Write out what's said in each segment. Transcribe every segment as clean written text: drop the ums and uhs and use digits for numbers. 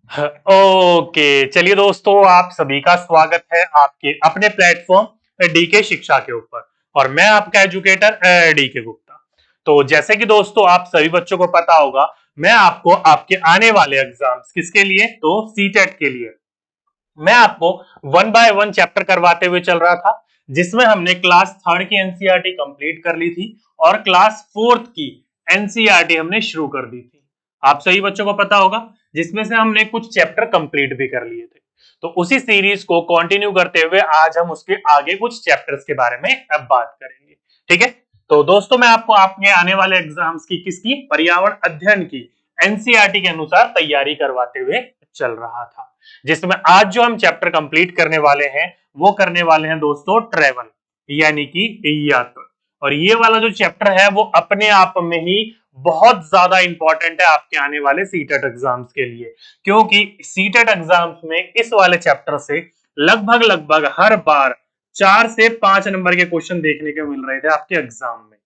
Okay, चलिए दोस्तों, आप सभी का स्वागत है आपके अपने प्लेटफॉर्म डीके शिक्षा के ऊपर। और मैं आपका एजुकेटर डीके गुप्ता। तो जैसे कि दोस्तों आप सभी बच्चों को पता होगा, मैं आपको आपके आने वाले एग्जाम्स किसके लिए, तो सीटेट के लिए मैं आपको वन बाय वन चैप्टर करवाते हुए चल रहा था, जिसमें हमने क्लास थर्ड की एनसीईआरटी कंप्लीट कर ली थी और क्लास फोर्थ की एनसीईआरटी हमने शुरू कर दी थी। आप सभी बच्चों को पता होगा, जिसमें से हमने कुछ चैप्टर कंप्लीट भी कर लिए थे। तो उसी सीरीज को कंटिन्यू करते हुए आज हम उसके आगे कुछ चैप्टर्स के बारे में अब बात करेंगे। ठीक है, तो दोस्तों मैं आपको आपके आने वाले एग्जाम्स की किसकी, पर्यावरण अध्ययन की एनसीईआरटी के अनुसार तैयारी करवाते हुए चल रहा था, जिसमें आज जो हम चैप्टर कंप्लीट करने वाले हैं वो करने वाले हैं दोस्तों ट्रेवल, यानी कि यात्रा। और ये वाला जो चैप्टर है वो अपने आप में ही बहुत ज्यादा इंपॉर्टेंट है आपके आने वाले सीटेट एग्जाम्स के लिए, क्योंकि सीटेट एग्जाम्स में इस वाले चैप्टर से लगभग लगभग हर बार 4 से 5 नंबर के क्वेश्चन देखने को मिल रहे थे आपके एग्जाम में।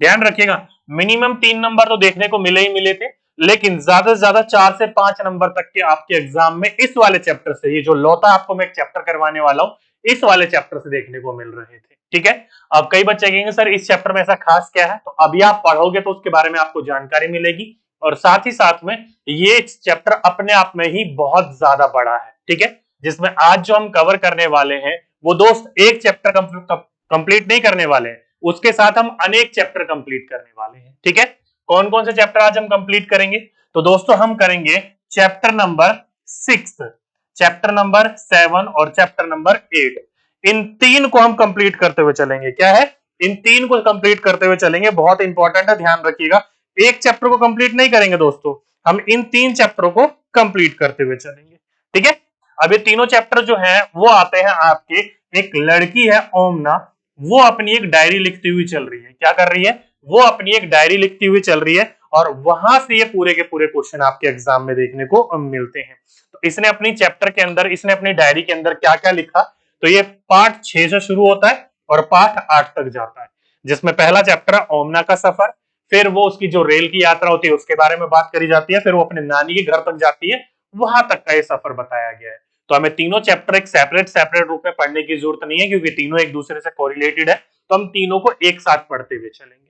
ध्यान रखिएगा, मिनिमम 3 नंबर तो देखने को मिले ही मिले थे, लेकिन ज्यादा से ज्यादा 4 से 5 नंबर तक के आपके एग्जाम में इस वाले चैप्टर से, ये जो लौता आपको मैं एक चैप्टर करवाने वाला हूं, इस वाले चैप्टर से देखने को मिल रहे थे। ठीक है, अब कई बच्चे कहेंगे सर इस चैप्टर में ऐसा खास क्या है, तो अभी आप पढ़ोगे तो उसके बारे में आपको जानकारी मिलेगी। और साथ ही साथ में ये चैप्टर अपने आप में ही बहुत ज्यादा बड़ा है। ठीक है, जिसमें आज जो हम कवर करने वाले हैं वो दोस्त एक चैप्टर कंप्लीट नहीं करने वाले हैं, उसके साथ हम अनेक चैप्टर कंप्लीट करने वाले हैं। ठीक है, कौन कौन से चैप्टर आज हम कंप्लीट करेंगे, तो दोस्तों हम करेंगे चैप्टर नंबर 6, चैप्टर नंबर 7 और चैप्टर नंबर 8। इन तीन को हम कंप्लीट करते हुए चलेंगे। क्या है, इन तीन को कंप्लीट करते हुए चलेंगे, बहुत इंपॉर्टेंट है, ध्यान रखिएगा। एक चैप्टर को कंप्लीट नहीं करेंगे दोस्तों, हम इन 3 चैप्टरों को कंप्लीट करते हुए चलेंगे। ठीक है, अब ये तीनों चैप्टर जो हैं वो आते हैं आपके, एक लड़की है ओमना, वो अपनी एक डायरी लिखती हुई चल रही है। क्या कर रही है, वो अपनी एक डायरी लिखती हुई चल रही है, और वहां से ये पूरे के पूरे क्वेश्चन आपके एग्जाम में देखने को मिलते हैं। तो इसने अपनी चैप्टर के अंदर, इसने अपनी डायरी के अंदर क्या क्या लिखा, तो ये पार्ट 6 से शुरू होता है और पार्ट 8 तक जाता है, जिसमें पहला चैप्टर है ओमना का सफर। फिर वो उसकी जो रेल की यात्रा होती है उसके बारे में बात करी जाती है, फिर वो अपने नानी के घर तक जाती है, वहां तक का ये सफर बताया गया है। तो हमें तीनों चैप्टर एक सेपरेट सेपरेट रूप में पढ़ने की जरूरत नहीं है, क्योंकि तीनों एक दूसरे से कोरिलेटेड है, तो हम तीनों को एक साथ पढ़ते हुए चलेंगे।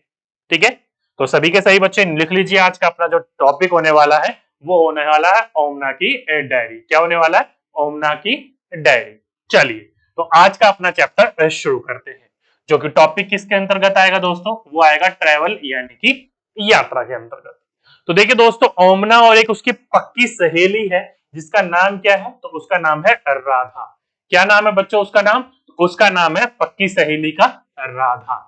ठीक है, तो सभी के सही बच्चे लिख लीजिए, आज का अपना जो टॉपिक होने वाला है वो होने वाला है ओमना की डायरी। क्या होने वाला है, ओमना की डायरी। चलिए, तो आज का अपना चैप्टर शुरू करते हैं, जो कि टॉपिक किसके अंतर्गत आएगा दोस्तों, वो आएगा ट्रेवल यानी कि यात्रा के अंतर्गत। तो देखिए दोस्तों, ओमना और एक उसकी पक्की सहेली है, जिसका नाम क्या है, तो उसका नाम है राधा। क्या नाम है बच्चों उसका नाम, उसका नाम है पक्की सहेली का राधा।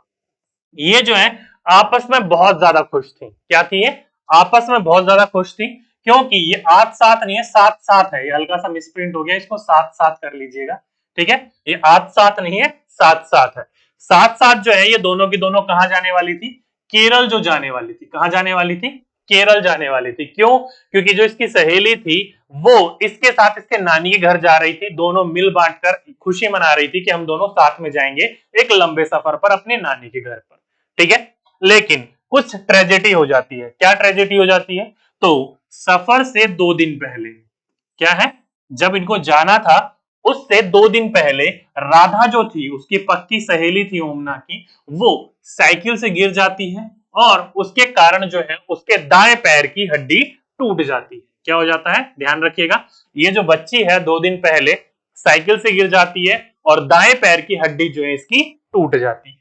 ये जो है आपस में बहुत ज्यादा खुश थी। क्या थी ये, आपस में बहुत ज्यादा खुश थी, क्योंकि ये 8 7 नहीं है, 7 7 है। ये हल्का सा मिसप्रिंट हो गया, इसको 7 7 कर लीजिएगा। ठीक है, ये 8 7 नहीं है, 7 7 है। 7 7 जो है ये दोनों की दोनों कहां जाने वाली थी, केरल जो जाने वाली थी। कहां जाने वाली थी, केरल जाने वाली थी। क्यों, क्योंकि जो इसकी सहेली थी वो इसके साथ इसके नानी के घर जा रही थी, दोनों मिल बांटकर खुशी मना रही थी कि हम दोनों साथ में जाएंगे एक लंबे सफर पर अपने नानी के घर पर। ठीक है, लेकिन कुछ ट्रेजेडी हो जाती है। क्या ट्रेजेडी हो जाती है, तो सफर से 2 दिन पहले, क्या है, जब इनको जाना था उससे 2 दिन पहले राधा जो थी, उसकी पक्की सहेली थी ओमना की, वो साइकिल से गिर जाती है, और उसके कारण जो है उसके दाएं पैर की हड्डी टूट जाती है। क्या हो जाता है, ध्यान रखिएगा, ये जो बच्ची है 2 दिन पहले साइकिल से गिर जाती है और दाएं पैर की हड्डी जो है इसकी टूट जाती है।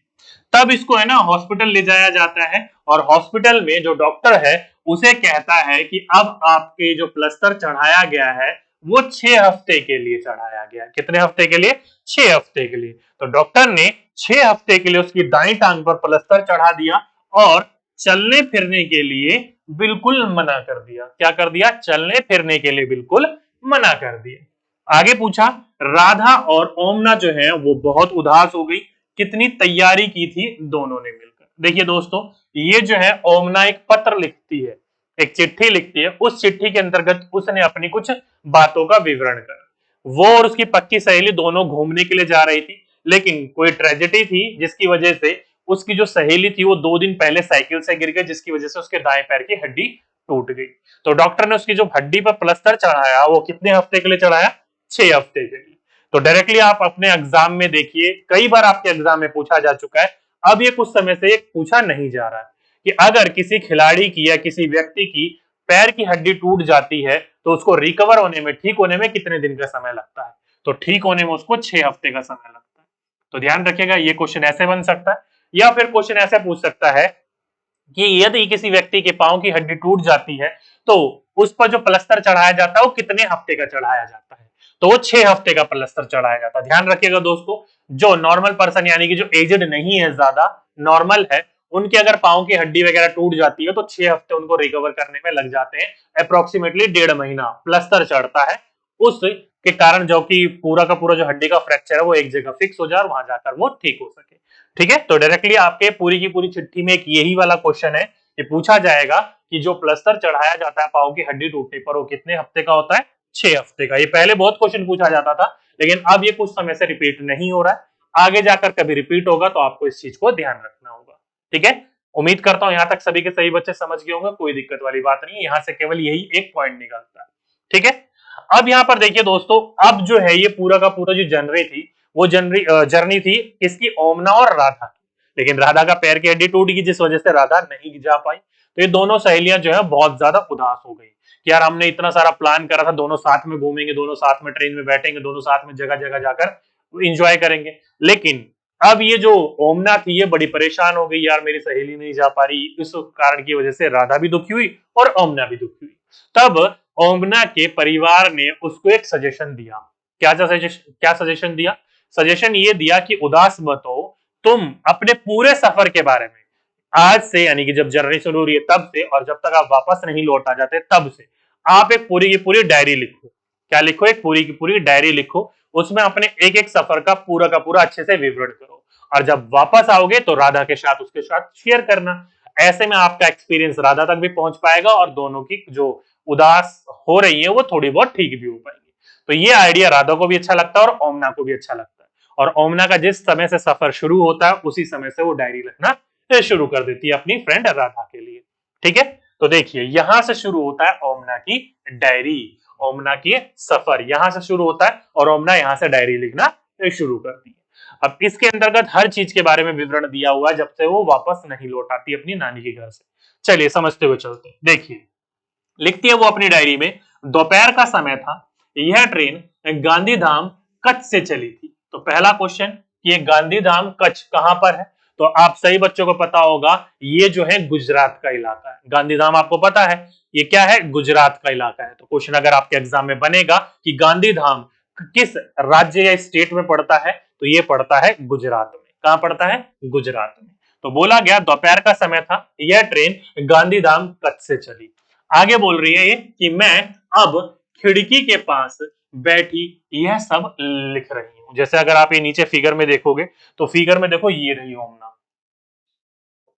तब इसको है ना हॉस्पिटल ले जाया जाता है, और हॉस्पिटल में जो डॉक्टर है उसे कहता है कि अब आपके जो प्लास्टर चढ़ाया गया है वो 6 हफ्ते के लिए चढ़ाया गया। कितने हफ्ते के लिए, 6 हफ्ते के लिए। तो डॉक्टर ने 6 हफ्ते के लिए उसकी दाई टांग पर प्लास्टर चढ़ा दिया और चलने फिरने के लिए बिल्कुल मना कर दिया। क्या कर दिया, चलने फिरने के लिए बिल्कुल मना कर दिया। आगे पूछा, राधा और ओमना जो है वो बहुत उदास हो गई। कितनी तैयारी की थी दोनों ने मिलकर। देखिए दोस्तों, ये जो है ओमना एक पत्र लिखती है, एक चिट्ठी लिखती है, उस चिट्ठी के अंतर्गत उसने अपनी कुछ बातों का विवरण करा। वो और उसकी पक्की सहेली दोनों घूमने के लिए जा रही थी, लेकिन कोई ट्रेजेडी थी जिसकी वजह से उसकी जो सहेली थी वो 2 दिन पहले साइकिल से गिर गई, जिसकी वजह से उसके दाएं पैर की हड्डी टूट गई। तो डॉक्टर ने उसकी जो हड्डी पर प्लास्टर चढ़ाया वो कितने हफ्ते के लिए चढ़ाया? 6 हफ्ते के लिए। तो डायरेक्टली आप अपने एग्जाम में देखिए, कई बार आपके एग्जाम में पूछा जा चुका है, अब ये कुछ समय से पूछा नहीं जा रहा है कि अगर किसी खिलाड़ी की या किसी व्यक्ति की पैर की हड्डी टूट जाती है तो उसको रिकवर होने में, ठीक होने में कितने दिन का समय लगता है? तो ठीक होने में उसको 6 हफ्ते का समय लगता है। तो ध्यान रखिएगा, ये क्वेश्चन ऐसे बन सकता है, या फिर क्वेश्चन ऐसे पूछ सकता है कि यदि किसी व्यक्ति के पांव की हड्डी टूट जाती है तो उस पर जो प्लास्टर चढ़ाया जाता है वो कितने हफ्ते का चढ़ाया जाता है? तो वो 6 हफ्ते का प्लास्टर चढ़ाया जाता है। ध्यान रखिएगा दोस्तों, जो नॉर्मल पर्सन यानी कि जो एजेड नहीं है, ज्यादा नॉर्मल है, उनकी अगर पांव की हड्डी वगैरह टूट जाती है तो 6 हफ्ते उनको रिकवर करने में लग जाते हैं। अप्रोक्सीमेटली 1.5 महीना प्लास्टर चढ़ता है, उस के कारण जो कि पूरा का पूरा जो हड्डी का फ्रैक्चर है वो एक जगह फिक्स हो जाए और वहां जाकर वो ठीक हो सके। ठीक है, तो डायरेक्टली आपके पूरी की पूरी चिट्ठी में एक यही वाला क्वेश्चन है कि पूछा जाएगा कि जो प्लास्टर चढ़ाया जाता है पांव की हड्डी टूटने पर वो कितने हफ्ते का होता है? 6 हफ्ते का। ये पहले बहुत क्वेश्चन पूछा जाता था, लेकिन अब ये कुछ समय से रिपीट नहीं हो रहा है, आगे जाकर कभी रिपीट होगा तो आपको इस चीज को ध्यान रखना होगा। ठीक है, उम्मीद करता हूं यहां तक सभी के सभी बच्चे समझ गए होंगे, कोई दिक्कत वाली बात नहीं है, यहां से केवल यही एक पॉइंट निकलता है। ठीक है, अब यहां पर देखिए दोस्तों, अब जो है ये पूरा का पूरा जो जर्नी थी वो जर्नी थी किसकी? ओमना और राधा की। लेकिन राधा का पैर की हड्डी टूट गई जिस वजह से राधा नहीं जा पाई। तो ये दोनों सहेलियां जो है बहुत ज्यादा उदास हो गई कि यार हमने इतना सारा प्लान करा था, दोनों साथ में घूमेंगे, दोनों साथ में ट्रेन में बैठेंगे, दोनों साथ में जगह जगह जाकर इंजॉय करेंगे। लेकिन अब ये जो ओमना थी ये बड़ी परेशान हो गई, यार मेरी सहेली नहीं जा पा रही। इस कारण की वजह से राधा भी दुखी हुई और ओमना भी दुखी हुई। तब ओमना के परिवार ने उसको एक सजेशन दिया। क्या सजेशन दिया? सजेशन ये दिया कि उदास मत हो, तुम अपने पूरे सफर के बारे में आज से, यानी कि जब जर्नी शुरू हो रही है तब से और जब तक आप वापस नहीं लौट आ जाते तब से, आप एक पूरी की पूरी डायरी लिखो। क्या लिखो? एक पूरी की पूरी डायरी लिखो। उसमें अपने एक एक सफर का पूरा अच्छे से विवरण करो, और जब वापस आओगे तो राधा के साथ उसके साथ शेयर करना। ऐसे में आपका एक्सपीरियंस राधा तक भी पहुंच पाएगा और दोनों की जो उदास हो रही है वो थोड़ी बहुत ठीक भी हो पाएगी। तो ये आइडिया राधा को भी अच्छा लगता है और ओमना को भी अच्छा लगता है। और ओमना का जिस समय से सफर शुरू होता है उसी समय से वो डायरी लिखना शुरू कर देती है अपनी फ्रेंड राधा के लिए। ठीक है, तो देखिए यहां से शुरू होता है ओमना की डायरी, ओमना की सफर यहां से शुरू होता है और ओमना यहां से डायरी लिखना शुरू करती है। अब इसके अंतर्गत हर चीज के बारे में विवरण दिया हुआ है जब से वो वापस नहीं लौट आती अपनी नानी के घर से। चलिए समझते हुए चलते हैं। देखिए लिखती है वो अपनी डायरी में, दोपहर का समय था, यह ट्रेन गांधीधाम कच्छ से चली थी। तो पहला क्वेश्चन कि ये गांधीधाम कच्छ कहां पर है? तो आप सही बच्चों को पता होगा ये जो है गुजरात का इलाका है। गांधीधाम आपको पता है ये क्या है? गुजरात का इलाका है। तो क्वेश्चन अगर आपके एग्जाम में बनेगा कि गांधीधाम किस राज्य या स्टेट में पड़ता है, तो ये पड़ता है गुजरात में। कहां पड़ता है? गुजरात में। तो बोला गया दोपहर का समय था, यह ट्रेन गांधीधाम कच्छ से चली। आगे बोल रही है ये कि मैं अब खिड़की के पास बैठी यह सब लिख रही हूं। जैसे अगर आप ये नीचे फिगर में देखोगे तो फिगर में देखो ये रही ओमना,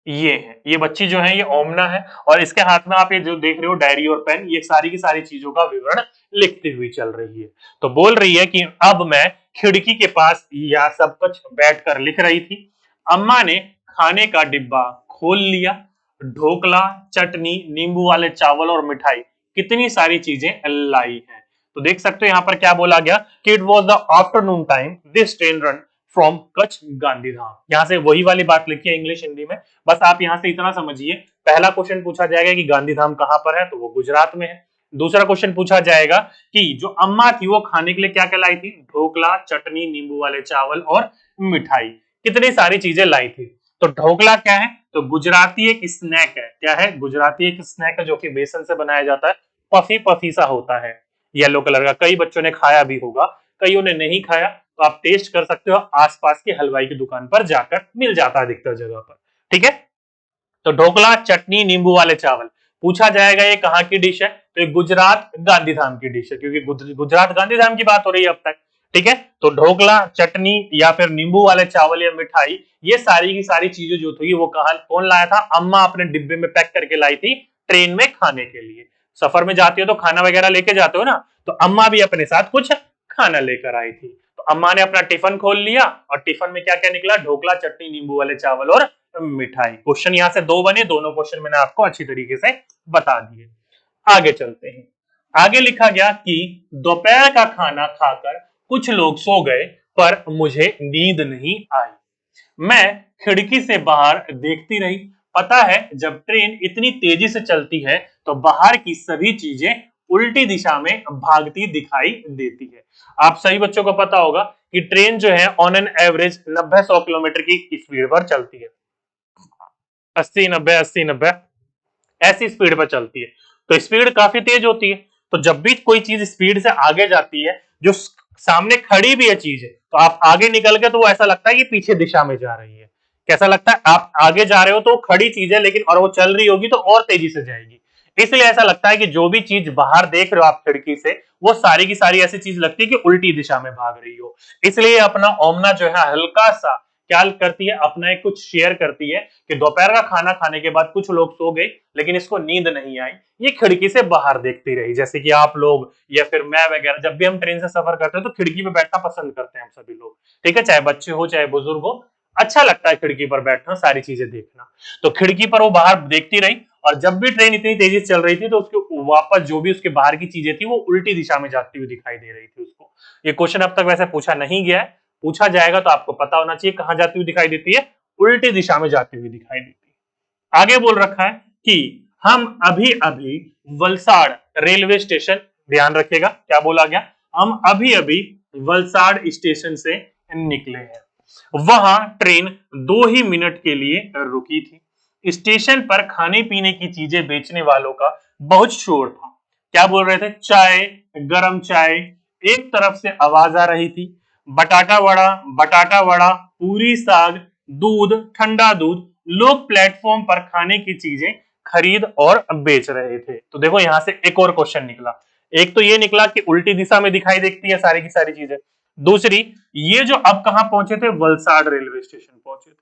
ये है, ये बच्ची जो है ये ओमना है और इसके हाथ में आप ये जो देख रहे हो डायरी और पेन, ये सारी की सारी चीजों का विवरण लिखती हुई चल रही है। तो बोल रही है कि अब मैं खिड़की के पास यह सब कुछ बैठकर लिख रही थी। अम्मा ने खाने का डिब्बा खोल लिया, ढोकला, चटनी, नींबू वाले चावल और मिठाई, कितनी सारी चीजें लाई है। तो देख सकते हो यहाँ पर क्या बोला गया कि it was the afternoon time this train run from Kutch Gandhidham. यहां से वही वाली बात लिखी है इंग्लिश हिंदी में, बस आप यहां से इतना समझिए। पहला क्वेश्चन पूछा जाएगा कि गांधीधाम कहां पर है, तो वो गुजरात में है। दूसरा क्वेश्चन पूछा जाएगा कि जो अम्मा थी वो खाने के लिए क्या क्या लाई थी? ढोकला, चटनी, नींबू वाले चावल और मिठाई, कितनी सारी चीजें लाई थी। तो ढोकला क्या है? तो गुजराती एक स्नैक है। क्या है? गुजराती एक स्नैक है जो कि बेसन से बनाया जाता है, पफी पफी सा होता है, येलो कलर का। कई बच्चों ने खाया भी होगा, कईयों ने नहीं खाया, तो आप टेस्ट कर सकते हो, आसपास के हलवाई की दुकान पर जाकर मिल जाता है अधिकतर जगह पर। ठीक है, तो ढोकला, चटनी, नींबू वाले चावल पूछा जाएगा ये कहाँ की डिश है, तो ये गुजरात गांधीधाम की डिश है, क्योंकि गुजरात गांधीधाम की बात हो रही है अब तक। ठीक है, तो ढोकला, चटनी या फिर नींबू वाले चावल या मिठाई, ये सारी की सारी चीजें जो थी वो कहा कौन लाया था? अम्मा अपने डिब्बे में पैक करके लाई थी ट्रेन में खाने के लिए। सफर में जाती हो तो खाना वगैरह लेके जाते हो ना, तो अम्मा भी अपने साथ कुछ खाना लेकर आई थी। तो अम्मा ने अपना टिफिन खोल लिया और टिफिन में क्या क्या निकला? ढोकला, चटनी, नींबू वाले चावल और मिठाई। क्वेश्चन यहां से दो बने, दोनों क्वेश्चन मैंने आपको अच्छी तरीके से बता दिए। आगे चलते हैं। आगे लिखा गया कि दोपहर का खाना खाकर कुछ लोग सो गए पर मुझे नींद नहीं आई। मैं खिड़की से बाहर देखती रही। पता है जब ट्रेन इतनी तेजी से चलती है तो बाहर की सभी चीजें उल्टी दिशा में भागती दिखाई देती है। आप सभी बच्चों को पता होगा कि ट्रेन जो है ऑन एन एवरेज 90-100 किलोमीटर की स्पीड पर चलती है। 80-90 ऐसी स्पीड पर चलती है, तो स्पीड काफी तेज होती है। तो जब भी कोई चीज स्पीड से आगे जाती है, जो सामने खड़ी भी है चीज, तो आप आगे निकल के तो वो ऐसा लगता है कि पीछे दिशा में जा रही है। कैसा लगता है, आप आगे जा रहे हो तो खड़ी चीज है, लेकिन और वो चल रही होगी तो और तेजी से जाएगी। इसलिए ऐसा लगता है कि जो भी चीज बाहर देख रहे हो आप खिड़की से, वो सारी की सारी ऐसी चीज लगती है कि उल्टी दिशा में भाग रही हो। इसलिए अपना ओमना जो है हल्का सा क्या करती है, अपना एक कुछ शेयर करती है कि दोपहर का खाना खाने के बाद कुछ लोग सो गए लेकिन इसको नींद नहीं आई, ये खिड़की से बाहर देखती रही। जैसे कि आप लोग या फिर मैं वगैरह जब भी हम ट्रेन से सफर करते हैं तो खिड़की पे बैठना पसंद करते हैं हम सभी लोग, ठीक है, चाहे बच्चे हो चाहे बुजुर्ग हो, अच्छा लगता है खिड़की पर बैठना, सारी चीजें देखना। तो खिड़की पर वो बाहर देखती रही और जब भी ट्रेन इतनी तेजी से चल रही थी तो उसके वापस जो भी उसके बाहर की चीजें थी वो उल्टी दिशा में जाती हुई दिखाई दे रही थी उसको। ये क्वेश्चन अब तक वैसे पूछा नहीं गया है, पूछा जाएगा तो आपको पता होना चाहिए कहां जाती हुई दिखाई देती है, उल्टी दिशा में जाती हुई दिखाई देती है। आगे बोल रखा है कि हम अभी अभी वलसाड़ रेलवे स्टेशन, ध्यान रखिएगा क्या बोला गया, हम अभी अभी वलसाड़ स्टेशन से निकले हैं। वहां ट्रेन 2 ही मिनट के लिए रुकी थी। स्टेशन पर खाने पीने की चीजें बेचने वालों का बहुत शोर था। क्या बोल रहे थे, चाय, गरम चाय, एक तरफ से आवाज आ रही थी, बटाटा वड़ा, पूरी साग, दूध, ठंडा दूध। लोग प्लेटफॉर्म पर खाने की चीजें खरीद और बेच रहे थे। तो देखो यहां से एक और क्वेश्चन निकला। एक तो ये निकला कि उल्टी दिशा में दिखाई देखती है सारी की सारी चीजें। दूसरी, ये जो अब कहां पहुंचे थे, वलसाड़ रेलवे स्टेशन पहुंचे थे।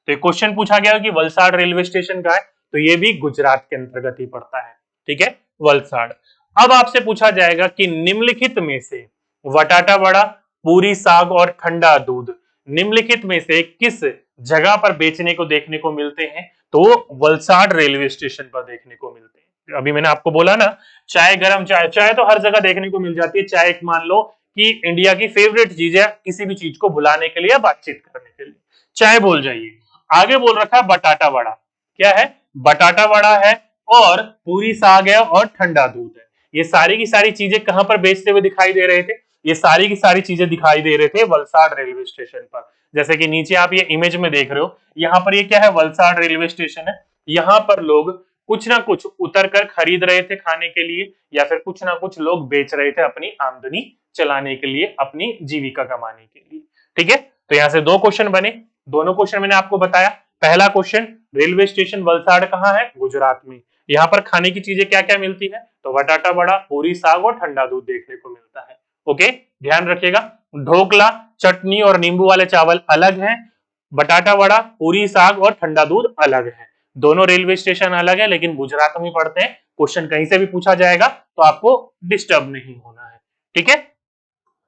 तो एक क्वेश्चन पूछा गया कि वलसाड़ रेलवे स्टेशन का है, तो ये भी गुजरात के अंतर्गत ही पड़ता है, ठीक है, वलसाड़। अब आपसे पूछा जाएगा कि निम्नलिखित में से बटाटा वड़ा, पूरी साग और ठंडा दूध निम्नलिखित में से किस जगह पर बेचने को देखने को मिलते हैं, तो वलसाड़ रेलवे स्टेशन पर देखने को मिलते हैं। अभी मैंने आपको बोला ना, चाय, गरम चाय, चाय तो हर जगह देखने को मिल जाती है। चाय एक मान लो कि इंडिया की फेवरेट चीज है, किसी भी चीज को भुलाने के लिए, बातचीत करने के लिए चाय बोल जाइए। आगे बोल रखा है बटाटा वड़ा, क्या है, बटाटा वड़ा है और पूरी साग है और ठंडा दूध है। ये सारी की सारी चीजें कहां पर बेचते हुए दिखाई दे रहे थे, ये सारी की सारी चीजें दिखाई दे रहे थे वलसाड़ रेलवे स्टेशन पर। जैसे कि नीचे आप ये इमेज में देख रहे हो, यहाँ पर ये क्या है, वलसाड़ रेलवे स्टेशन है। यहाँ पर लोग कुछ ना कुछ उतर कर खरीद रहे थे खाने के लिए, या फिर कुछ ना कुछ लोग बेच रहे थे अपनी आमदनी चलाने के लिए, अपनी जीविका कमाने के लिए, ठीक है। तो यहाँ से 2 क्वेश्चन बने, दोनों क्वेश्चन मैंने आपको बताया। पहला क्वेश्चन, रेलवे स्टेशन वलसाड़ कहाँ है, गुजरात में। यहाँ पर खाने की चीजें क्या क्या मिलती है, तो बटाटा वड़ा, पूरी साग और ठंडा दूध देखने को मिलता है। ओके, ध्यान रखिएगा। ढोकला, चटनी और नींबू वाले चावल अलग है, बटाटा वड़ा, पूरी साग और ठंडा दूध अलग है। दोनों रेलवे स्टेशन अलग है लेकिन गुजरात में पड़ते हैं। क्वेश्चन कहीं से भी पूछा जाएगा तो आपको डिस्टर्ब नहीं होना है, ठीक है।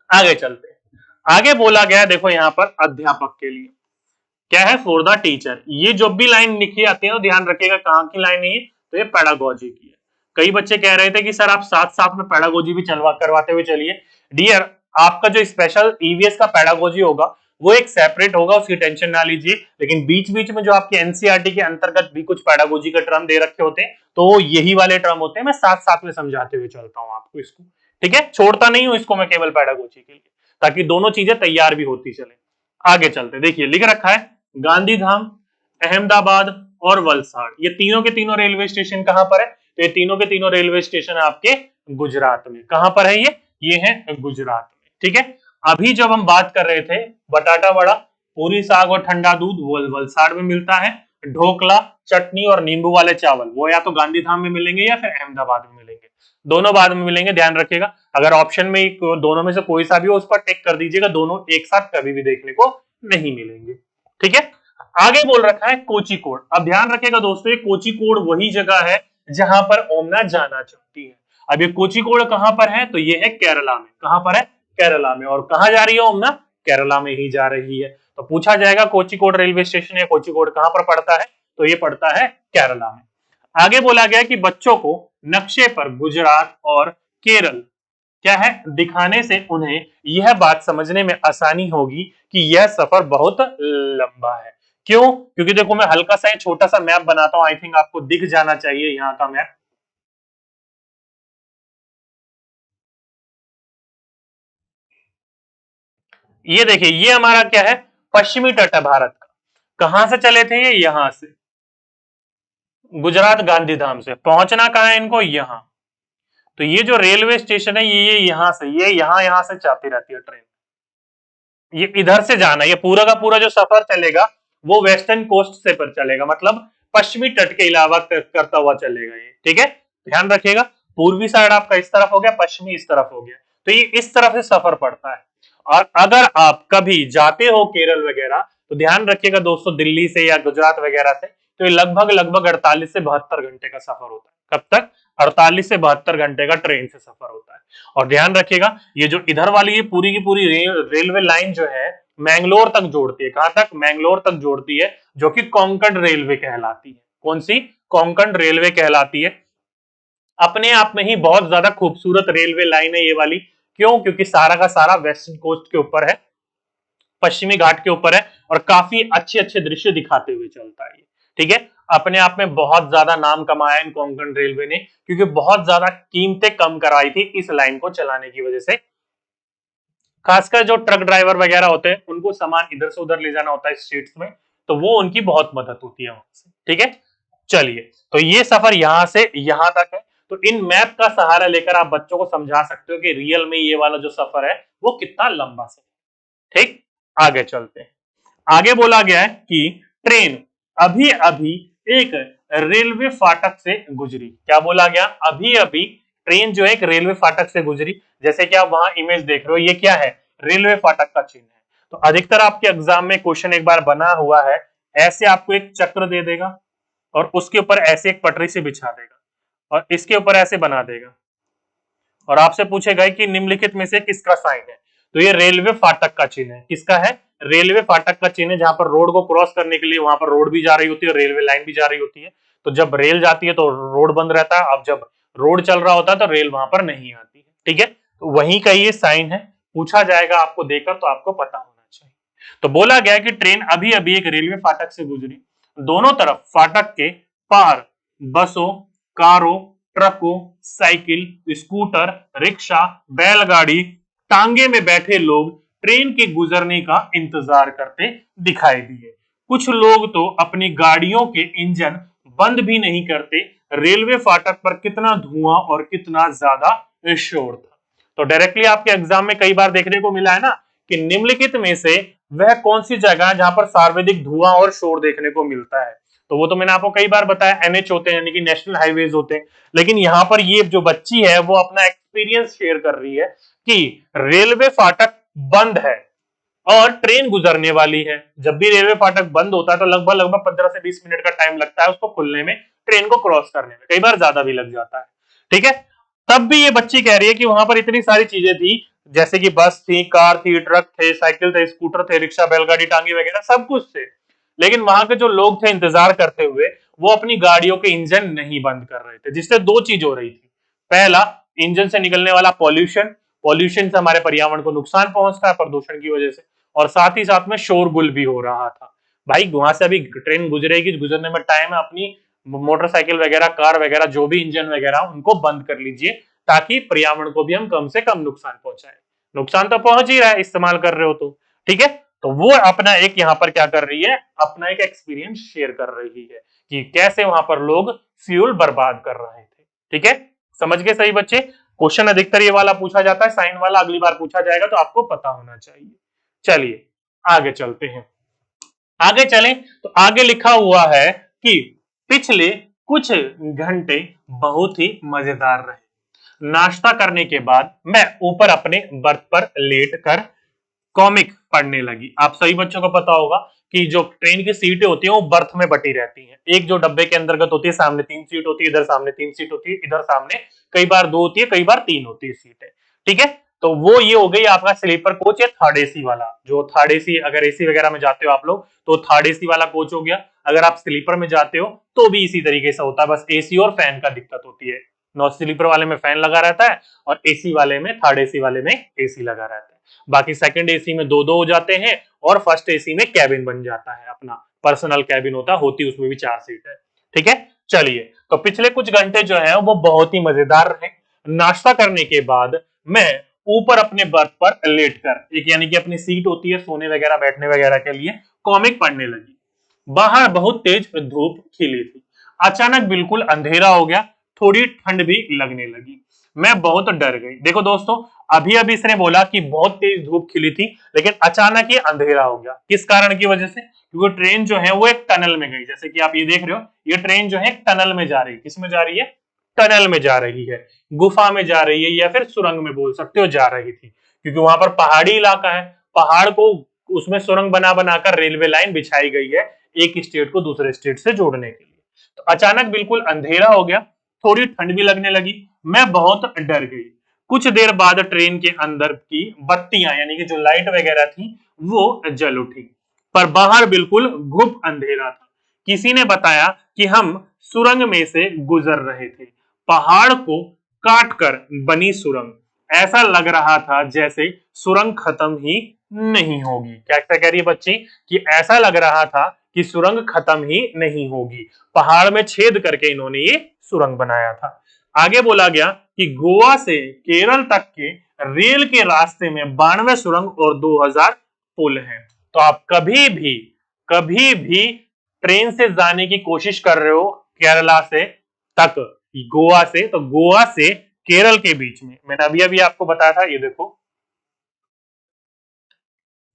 आगे चलते हैं। आगे बोला गया, देखो यहाँ पर अध्यापक के लिए क्या है, फॉर द टीचर। ये जो भी लाइन लिखी आती है तो ध्यान रखिएगा कहाँ की लाइन है, तो ये पेडागोजी की है। कई बच्चे कह रहे थे कि सर आप साथ साथ में पेडागोजी भी चलवा करवाते हुए चलिए। डियर, आपका जो स्पेशल ईवीएस का पेडागोजी होगा वो एक सेपरेट होगा, उसकी टेंशन ना लीजिए। लेकिन बीच बीच में जो आपके एनसीईआरटी के अंतर्गत भी कुछ पेडागोजी का टर्म दे रखे होते हैं, तो यही वाले टर्म होते हैं। मैं साथ साथ में समझाते हुए चलता हूँ आपको इसको, ठीक है, छोड़ता नहीं हूं इसको मैं केवल पेडागोजी के लिए, ताकि दोनों चीजें तैयार भी होती चले। आगे चलते, देखिए लिख रखा है गांधीधाम, अहमदाबाद और वलसाड़, ये तीनों के तीनों रेलवे स्टेशन कहां पर है, तो ये तीनों के तीनों रेलवे स्टेशन आपके गुजरात में। कहां पर है ये है गुजरात में, ठीक है। अभी जब हम बात कर रहे थे, बटाटा वड़ा, पूरी साग और ठंडा दूध वो वलसाड़ में मिलता है। ढोकला, चटनी और नींबू वाले चावल वो या तो गांधीधाम में मिलेंगे या फिर अहमदाबाद में मिलेंगे, दोनों बाद में मिलेंगे, ध्यान रखिएगा। अगर ऑप्शन में दोनों में से कोई सा भी हो उस पर टिक कर दीजिएगा, दोनों एक साथ कभी भी देखने को नहीं मिलेंगे, ठीक है। आगे बोल रखा है कोचिकोड। अब ध्यान रखिएगा दोस्तों, ये कोचिकोड वही जगह है जहां पर ओमना जाना चाहती है। अब ये कोचिकोड कहां पर है, तो ये है केरला में। कहां पर है, केरला में। और कहां जा रही है ओमना, केरला में ही जा रही है। तो पूछा जाएगा कोचिकोड रेलवे स्टेशन या कोचिकोड कहां पर पड़ता है, तो ये पड़ता है केरला में। आगे बोला गया कि बच्चों को नक्शे पर गुजरात और केरल क्या है दिखाने से उन्हें यह बात समझने में आसानी होगी कि यह सफर बहुत लंबा है। क्यों? क्योंकि देखो मैं हल्का सा छोटा सा मैप बनाता हूं, आई थिंक आपको दिख जाना चाहिए यहाँ का मैप। ये देखिए, ये हमारा क्या है, पश्चिमी तट है भारत का। कहां से चले थे ये? यहां से, गुजरात गांधीधाम से। पहुंचना कहां है इनको? यहां। तो ये जो रेलवे स्टेशन है ये यहां से, ये यहां से जाती रहती है ट्रेन। ये इधर से जाना, ये पूरा का पूरा जो सफर चलेगा वो वेस्टर्न कोस्ट से पर चलेगा, मतलब पश्चिमी तट के अलावा करता हुआ चलेगा ये। ठीक है, ध्यान रखिएगा। पूर्वी साइड आपका इस तरफ हो गया, पश्चिमी इस तरफ हो गया, तो ये इस तरफ से सफर पड़ता है। और अगर आप कभी जाते हो केरल वगैरह तो ध्यान रखिएगा दोस्तों, दिल्ली से या गुजरात वगैरह से, तो ये लगभग लगभग 48 से 72 घंटे का सफर होता है। कब तक? 48 से 72 घंटे का ट्रेन से सफर होता है। और ध्यान रखिएगा, ये जो इधर वाली ये पूरी की पूरी रेलवे लाइन जो है मैंगलोर तक जोड़ती है। कहां तक? मैंगलोर तक जोड़ती है, जो कि कोंकण रेलवे कहलाती है। कौन सी? कोंकण रेलवे कहलाती है। अपने आप में ही बहुत ज्यादा खूबसूरत रेलवे लाइन है ये वाली। क्यों? क्योंकि सारा का सारा वेस्टर्न कोस्ट के ऊपर है, पश्चिमी घाट के ऊपर है, और काफी अच्छे अच्छे दृश्य दिखाते हुए चलता है। ठीक है, अपने आप में बहुत ज्यादा नाम कमाया इन कोंकण रेलवे ने, क्योंकि बहुत ज्यादा कीमतें कम कराई थी इस लाइन को चलाने की वजह से। खासकर जो ट्रक ड्राइवर वगैरह होते हैं उनको सामान इधर से उधर ले जाना होता है स्टेट्स में, तो वो उनकी बहुत मदद होती है वहां से। ठीक है, चलिए, तो ये सफर यहां से यहां तक है। तो इन मैप का सहारा लेकर आप बच्चों को समझा सकते हो कि रियल में ये वाला जो सफर है वो कितना लंबा से। ठीक, आगे चलते हैं। आगे बोला गया है कि ट्रेन अभी अभी एक रेलवे फाटक से गुजरी। क्या बोला गया? अभी अभी ट्रेन जो है एक रेलवे फाटक से गुजरी। जैसे कि आप वहां इमेज देख रहे हो, ये क्या है? रेलवे फाटक का चिन्ह है। तो अधिकतर आपके एग्जाम में क्वेश्चन एक बार बना हुआ है, ऐसे आपको एक चक्र दे देगा और उसके ऊपर ऐसे एक पटरी से बिछा देगा और इसके ऊपर ऐसे बना देगा, और आपसे पूछेगा कि निम्नलिखित में से किसका साइन है। तो ये रेलवे फाटक का चिन्ह है। किसका है? रेलवे फाटक का चिन्ह है, जहां पर रोड को क्रॉस करने के लिए वहां पर रोड भी जा रही होती है और रेलवे लाइन भी जा रही होती है। तो जब रेल जाती है तो रोड बंद रहता है, अब जब रोड चल रहा होता है तो रेल वहां पर नहीं आती है। ठीक है, तो वहीं का ये साइन है। पूछा जाएगा आपको देकर, तो आपको पता होना चाहिए। तो बोला गया कि ट्रेन अभी अभी एक रेलवे फाटक से गुजरी। दोनों तरफ फाटक के पार बसों, कारों, ट्रकों, साइकिल, स्कूटर, रिक्शा, बैलगाड़ी, टांगे में बैठे लोग ट्रेन के गुजरने का इंतजार करते दिखाई दिए। कुछ लोग तो अपनी गाड़ियों के इंजन बंद भी नहीं करते। रेलवे फाटक पर कितना धुआं और कितना ज्यादा शोर था। तो डायरेक्टली आपके एग्जाम में कई बार देखने को मिला है ना कि निम्नलिखित में से वह कौन सी जगह है जहां पर सर्वाधिक धुआं और शोर देखने को मिलता है। तो वो तो मैंने आपको कई बार बताया, एनएच होते हैं यानी कि नेशनल हाईवेज होते हैं। लेकिन यहां पर ये जो बच्ची है वो अपना एक्सपीरियंस शेयर कर रही है कि रेलवे फाटक बंद है और ट्रेन गुजरने वाली है। जब भी रेलवे फाटक बंद होता है तो लगभग लगभग 15 से 20 मिनट का टाइम लगता है उसको खुलने में, ट्रेन को क्रॉस करने में, कई बार ज्यादा भी लग जाता है। ठीक है, तब भी ये बच्ची कह रही है कि वहां पर इतनी सारी चीजें थी, जैसे कि बस थी, कार थी, ट्रक थे, साइकिल थे, स्कूटर थे, रिक्शा, बैलगाड़ी, टांगी वगैरह सब कुछ थे। लेकिन वहां के जो लोग थे इंतजार करते हुए, वो अपनी गाड़ियों के इंजन नहीं बंद कर रहे थे, जिससे दो चीज हो रही थी। पहला, इंजन से निकलने वाला पॉल्यूशन, पॉल्यूशन से हमारे पर्यावरण को नुकसान पहुंचता है प्रदूषण की वजह से, और साथ ही साथ में शोरगुल भी हो रहा था। भाई वहां से अभी ट्रेन गुजरेगी, गुजरने में टाइम है, अपनी मोटरसाइकिल वगैरह, कार वगैरह, जो भी इंजन वगैरह उनको बंद कर लीजिए, ताकि पर्यावरण को भी हम कम से कम नुकसान पहुंचाए। नुकसान तो पहुंच ही रहा है इस्तेमाल कर रहे हो तो। ठीक है, तो वो अपना एक यहाँ पर क्या कर रही है, अपना एक एक्सपीरियंस शेयर कर रही है कि कैसे वहां पर लोग फ्यूल बर्बाद कर रहे थे। ठीक है, समझ गए सही बच्चे? क्वेश्चन अधिकतर ये वाला पूछा जाता है, साइन वाला अगली बार पूछा जाएगा, तो आपको पता होना चाहिए। चलिए आगे चलते हैं। आगे चलें तो आगे लिखा हुआ है कि पिछले कुछ घंटे बहुत ही मजेदार रहे। नाश्ता करने के बाद मैं ऊपर अपने बर्थ पर लेट कर कॉमिक पढ़ने लगी। आप सभी बच्चों को पता होगा कि जो ट्रेन की सीटें होती हैं वो बर्थ में बटी रहती हैं। एक जो डब्बे के अंतर्गत होती है, सामने 3 सीट होती है, इधर सामने 3 सीट होती है, इधर सामने कई बार 2 होती है, कई बार 3 होती है सीटें। ठीक है, तो वो ये हो गई आपका स्लीपर कोच या थर्ड एसी वाला। जो थर्ड एसी, अगर एसी वगैरह में जाते हो आप लोग तो थर्ड एसी वाला कोच हो गया। अगर आप स्लीपर में जाते हो तो भी इसी तरीके से होता है, बस एसी और फैन का दिक्कत होती है। नॉन स्लीपर वाले में फैन लगा रहता है और एसी वाले में, थर्ड एसी वाले में एसी लगा रहता है। बाकी सेकंड एसी में दो दो हो जाते हैं और फर्स्ट एसी में कैबिन बन जाता है, अपना पर्सनल कैबिन होती उसमें भी 4 सीट है। ठीक है, चलिए तो पिछले कुछ घंटे जो है वो बहुत ही मजेदार रहे। नाश्ता करने के बाद मैं ऊपर अपने बर्थ पर लेट कर, एक यानी कि अपनी सीट होती है सोने वगैरह बैठने वगैरह के लिए, कॉमिक पढ़ने लगी। बाहर बहुत तेज धूप खिली थी। अचानक बिल्कुल अंधेरा हो गया, थोड़ी ठंड भी लगने लगी। मैं बहुत डर गई। देखो दोस्तों, अभी अभी इसने बोला कि बहुत तेज धूप खिली थी, लेकिन अचानक ये अंधेरा हो गया। किस कारण की वजह से? क्योंकि ट्रेन जो है वो एक टनल में गई। जैसे कि आप ये देख रहे हो, ये ट्रेन जो है एक टनल में जा रही है। किस में जा रही है? टनल में जा रही है, गुफा में जा रही है, या फिर सुरंग में बोल सकते हो जा रही थी, क्योंकि वहां पर पहाड़ी इलाका है। पहाड़ को उसमें सुरंग बना बनाकर रेलवे लाइन बिछाई गई है, एक स्टेट को दूसरे स्टेट से जोड़ने के लिए। तो अचानक बिल्कुल अंधेरा हो गया, थोड़ी ठंड भी लगने लगी। मैं बहुत डर गई। कुछ देर बाद ट्रेन के अंदर की बत्तियां यानी कि जो लाइट वगैरह थी वो जल उठी, पर बाहर बिल्कुल घुप अंधेरा था। किसी ने बताया कि हम सुरंग में से गुजर रहे थे, पहाड़ को काट कर बनी सुरंग। ऐसा लग रहा था जैसे सुरंग खत्म ही नहीं होगी। क्या कह रही है बच्ची? कि ऐसा लग रहा था कि सुरंग खत्म ही नहीं होगी, पहाड़ में छेद करके इन्होंने ये सुरंग बनाया था। आगे बोला गया कि गोवा से केरल तक के रेल के रास्ते में 92 सुरंग और 2000 पुल हैं। तो आप कभी भी ट्रेन से जाने की कोशिश कर रहे हो केरला से तक, गोवा से, तो गोवा से केरल के बीच में, मैंने अभी अभी आपको बताया था, ये देखो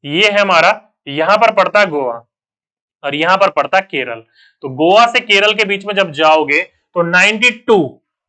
ये है हमारा, यहां पर पड़ता है गोवा और यहां पर पड़ता है केरल। तो गोवा से केरल के बीच में जब जाओगे तो 92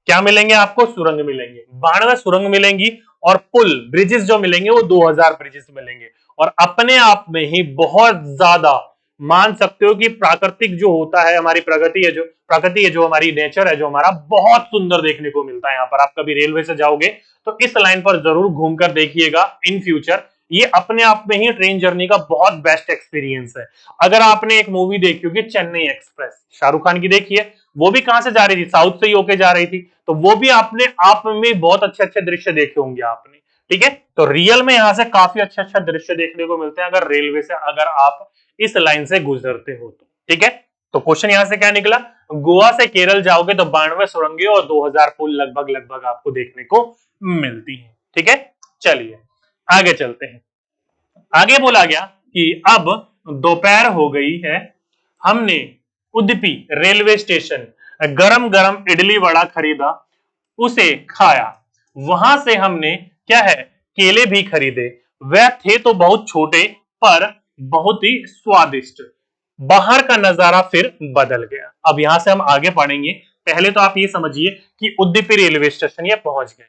क्या मिलेंगे आपको? सुरंग मिलेंगे, 92 सुरंग मिलेंगी, और पुल ब्रिजेस जो मिलेंगे वो 2000 ब्रिजेस मिलेंगे। और अपने आप में ही बहुत ज्यादा, मान सकते हो कि प्राकृतिक जो होता है, हमारी प्रकृति है जो हमारी नेचर है, जो हमारा बहुत सुंदर देखने को मिलता है। यहाँ पर आप कभी रेलवे से जाओगे तो इस लाइन पर जरूर घूमकर देखिएगा इन फ्यूचर। ये अपने आप में ही ट्रेन जर्नी का बहुत बेस्ट एक्सपीरियंस है। अगर आपने एक मूवी देखी होगी चेन्नई एक्सप्रेस, शाहरुख खान की, देखिए वो भी कहां से जा रही थी? साउथ से ही होके जा रही थी। तो वो भी आपने आप में बहुत अच्छे अच्छे दृश्य देखे होंगे आपने। ठीक है, तो रियल में यहां से काफी अच्छा अच्छा दृश्य देखने को मिलते हैं अगर रेलवे से, अगर आप इस लाइन से गुजरते हो तो। ठीक है, तो क्वेश्चन यहां से क्या निकला? गोवा से केरल जाओगे तो 92 सुरंगे और 2000 पुल लगभग लगभग आपको देखने को मिलती है। ठीक है, चलिए आगे चलते हैं। आगे बोला गया कि अब दोपहर हो गई है, हमने उडुपी रेलवे स्टेशन गरम गरम इडली वड़ा खरीदा, उसे खाया। वहां से हमने क्या है, केले भी खरीदे। वह थे तो बहुत छोटे पर बहुत ही स्वादिष्ट। बाहर का नजारा फिर बदल गया। अब यहां से हम आगे पढ़ेंगे। पहले तो आप ये समझिए कि उडुपी रेलवे स्टेशन ये पहुंच गए।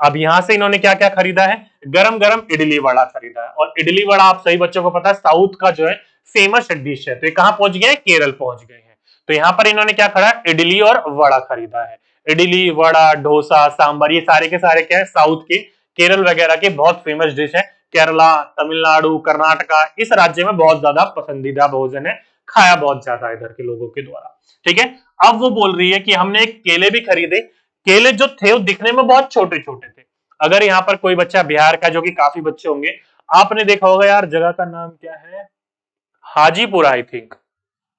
अब यहां से इन्होंने क्या क्या खरीदा है? गरम गरम इडली वड़ा खरीदा है। और इडली वड़ा आप सही बच्चों को पता है साउथ का जो है फेमस डिश है। तो ये कहां पहुंच गए? केरल पहुंच गए हैं। तो यहां पर इन्होंने क्या खड़ा? इडली और वड़ा खरीदा है। इडली, वड़ा, डोसा, सांबर, ये सारे के सारे क्या है? साउथ के, केरल वगैरह के बहुत फेमस डिश है। केरला, तमिलनाडु, कर्नाटका, इस राज्य में बहुत ज्यादा पसंदीदा भोजन है, खाया बहुत ज्यादा इधर के लोगों के द्वारा। ठीक है, अब वो बोल रही है कि हमने केले भी खरीदे। केले जो थे वो दिखने में बहुत छोटे छोटे थे। अगर यहाँ पर कोई बच्चा बिहार का, जो कि काफी बच्चे होंगे, आपने देखा होगा, यार जगह का नाम क्या है? हाजीपुर आई थिंक,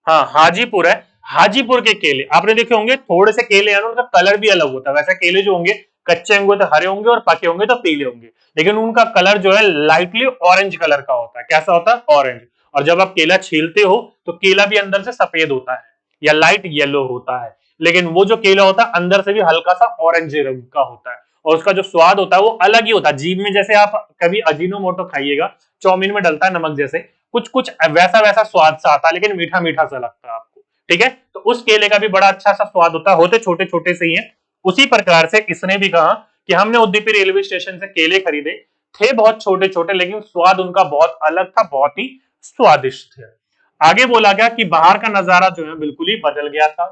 हाँ हाजीपुर है। हाजीपुर के केले आपने देखे होंगे, थोड़े से केले हैं उनका कलर भी अलग होता है। वैसे केले जो होंगे कच्चे होंगे तो हरे होंगे और पके होंगे तो पीले होंगे, लेकिन उनका कलर जो है लाइटली ऑरेंज कलर का होता है। कैसा होता है? ऑरेंज। और जब आप केला छीलते हो तो केला भी अंदर से सफेद होता है या लाइट येलो होता है, लेकिन वो जो केला होता है अंदर से भी हल्का सा ऑरेंज रंग का होता है। और उसका जो स्वाद होता है वो अलग ही होता है जीभ में। जैसे आप कभी अजीनोमोटो खाइएगा, चाउमीन में डलता है नमक जैसे, कुछ कुछ वैसा वैसा स्वाद सा आता है, लेकिन मीठा मीठा सा लगता है आपको। ठीक है, तो उस केले का भी बड़ा अच्छा सा स्वाद होता है, होते छोटे छोटे से ही है। उसी प्रकार से इसने भी कहा कि हमने उडुपी रेलवे स्टेशन से केले खरीदे, थे बहुत छोटे छोटे, लेकिन स्वाद उनका बहुत अलग था, बहुत ही स्वादिष्ट थे। आगे बोला गया कि बाहर का नजारा जो है बिल्कुल ही बदल गया था।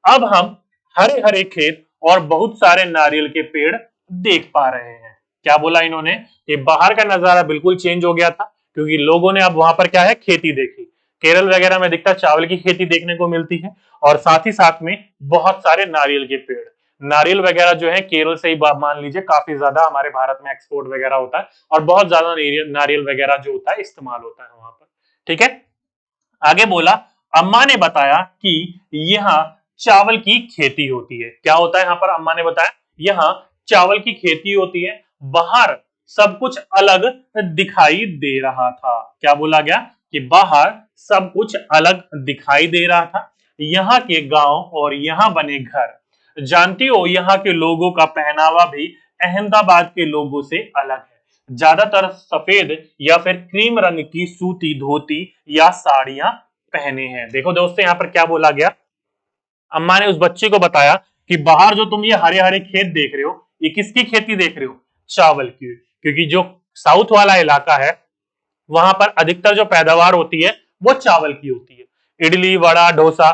अब हम हरे हरे खेत और बहुत सारे नारियल के पेड़ देख पा रहे हैं। क्या बोला इन्होंने कि बाहर का नजारा बिल्कुल चेंज हो गया था, क्योंकि लोगों ने अब वहां पर क्या है, खेती देखी। केरल वगैरह में अधिकतर चावल की खेती देखने को मिलती है, और साथ ही साथ में बहुत सारे नारियल के पेड़। नारियल वगैरह जो है केरल से ही मान लीजिए काफी ज्यादा हमारे भारत में एक्सपोर्ट वगैरह होता है, और बहुत ज्यादा नारियल वगैरह जो होता है इस्तेमाल होता है वहां पर। ठीक है, आगे बोला, अम्मा ने बताया कि यहाँ चावल की खेती होती है। क्या होता है यहाँ पर, अम्मा ने बताया यहाँ चावल की खेती होती है। बाहर सब कुछ अलग दिखाई दे रहा था। क्या बोला गया कि बाहर सब कुछ अलग दिखाई दे रहा था। यहाँ के गांव और यहाँ बने घर, जानती हो यहाँ के लोगों का पहनावा भी अहमदाबाद के लोगों से अलग है। ज्यादातर सफेद या फिर क्रीम रंग की सूती धोती या साड़ियां पहने हैं। देखो दोस्तों यहाँ पर क्या बोला गया, अम्मा ने उस बच्चे को बताया कि बाहर जो तुम ये हरे हरे खेत देख रहे हो, ये किसकी खेती देख रहे हो, चावल की। क्योंकि जो साउथ वाला इलाका है वहां पर अधिकतर जो पैदावार होती है वो चावल की होती है। इडली वड़ा डोसा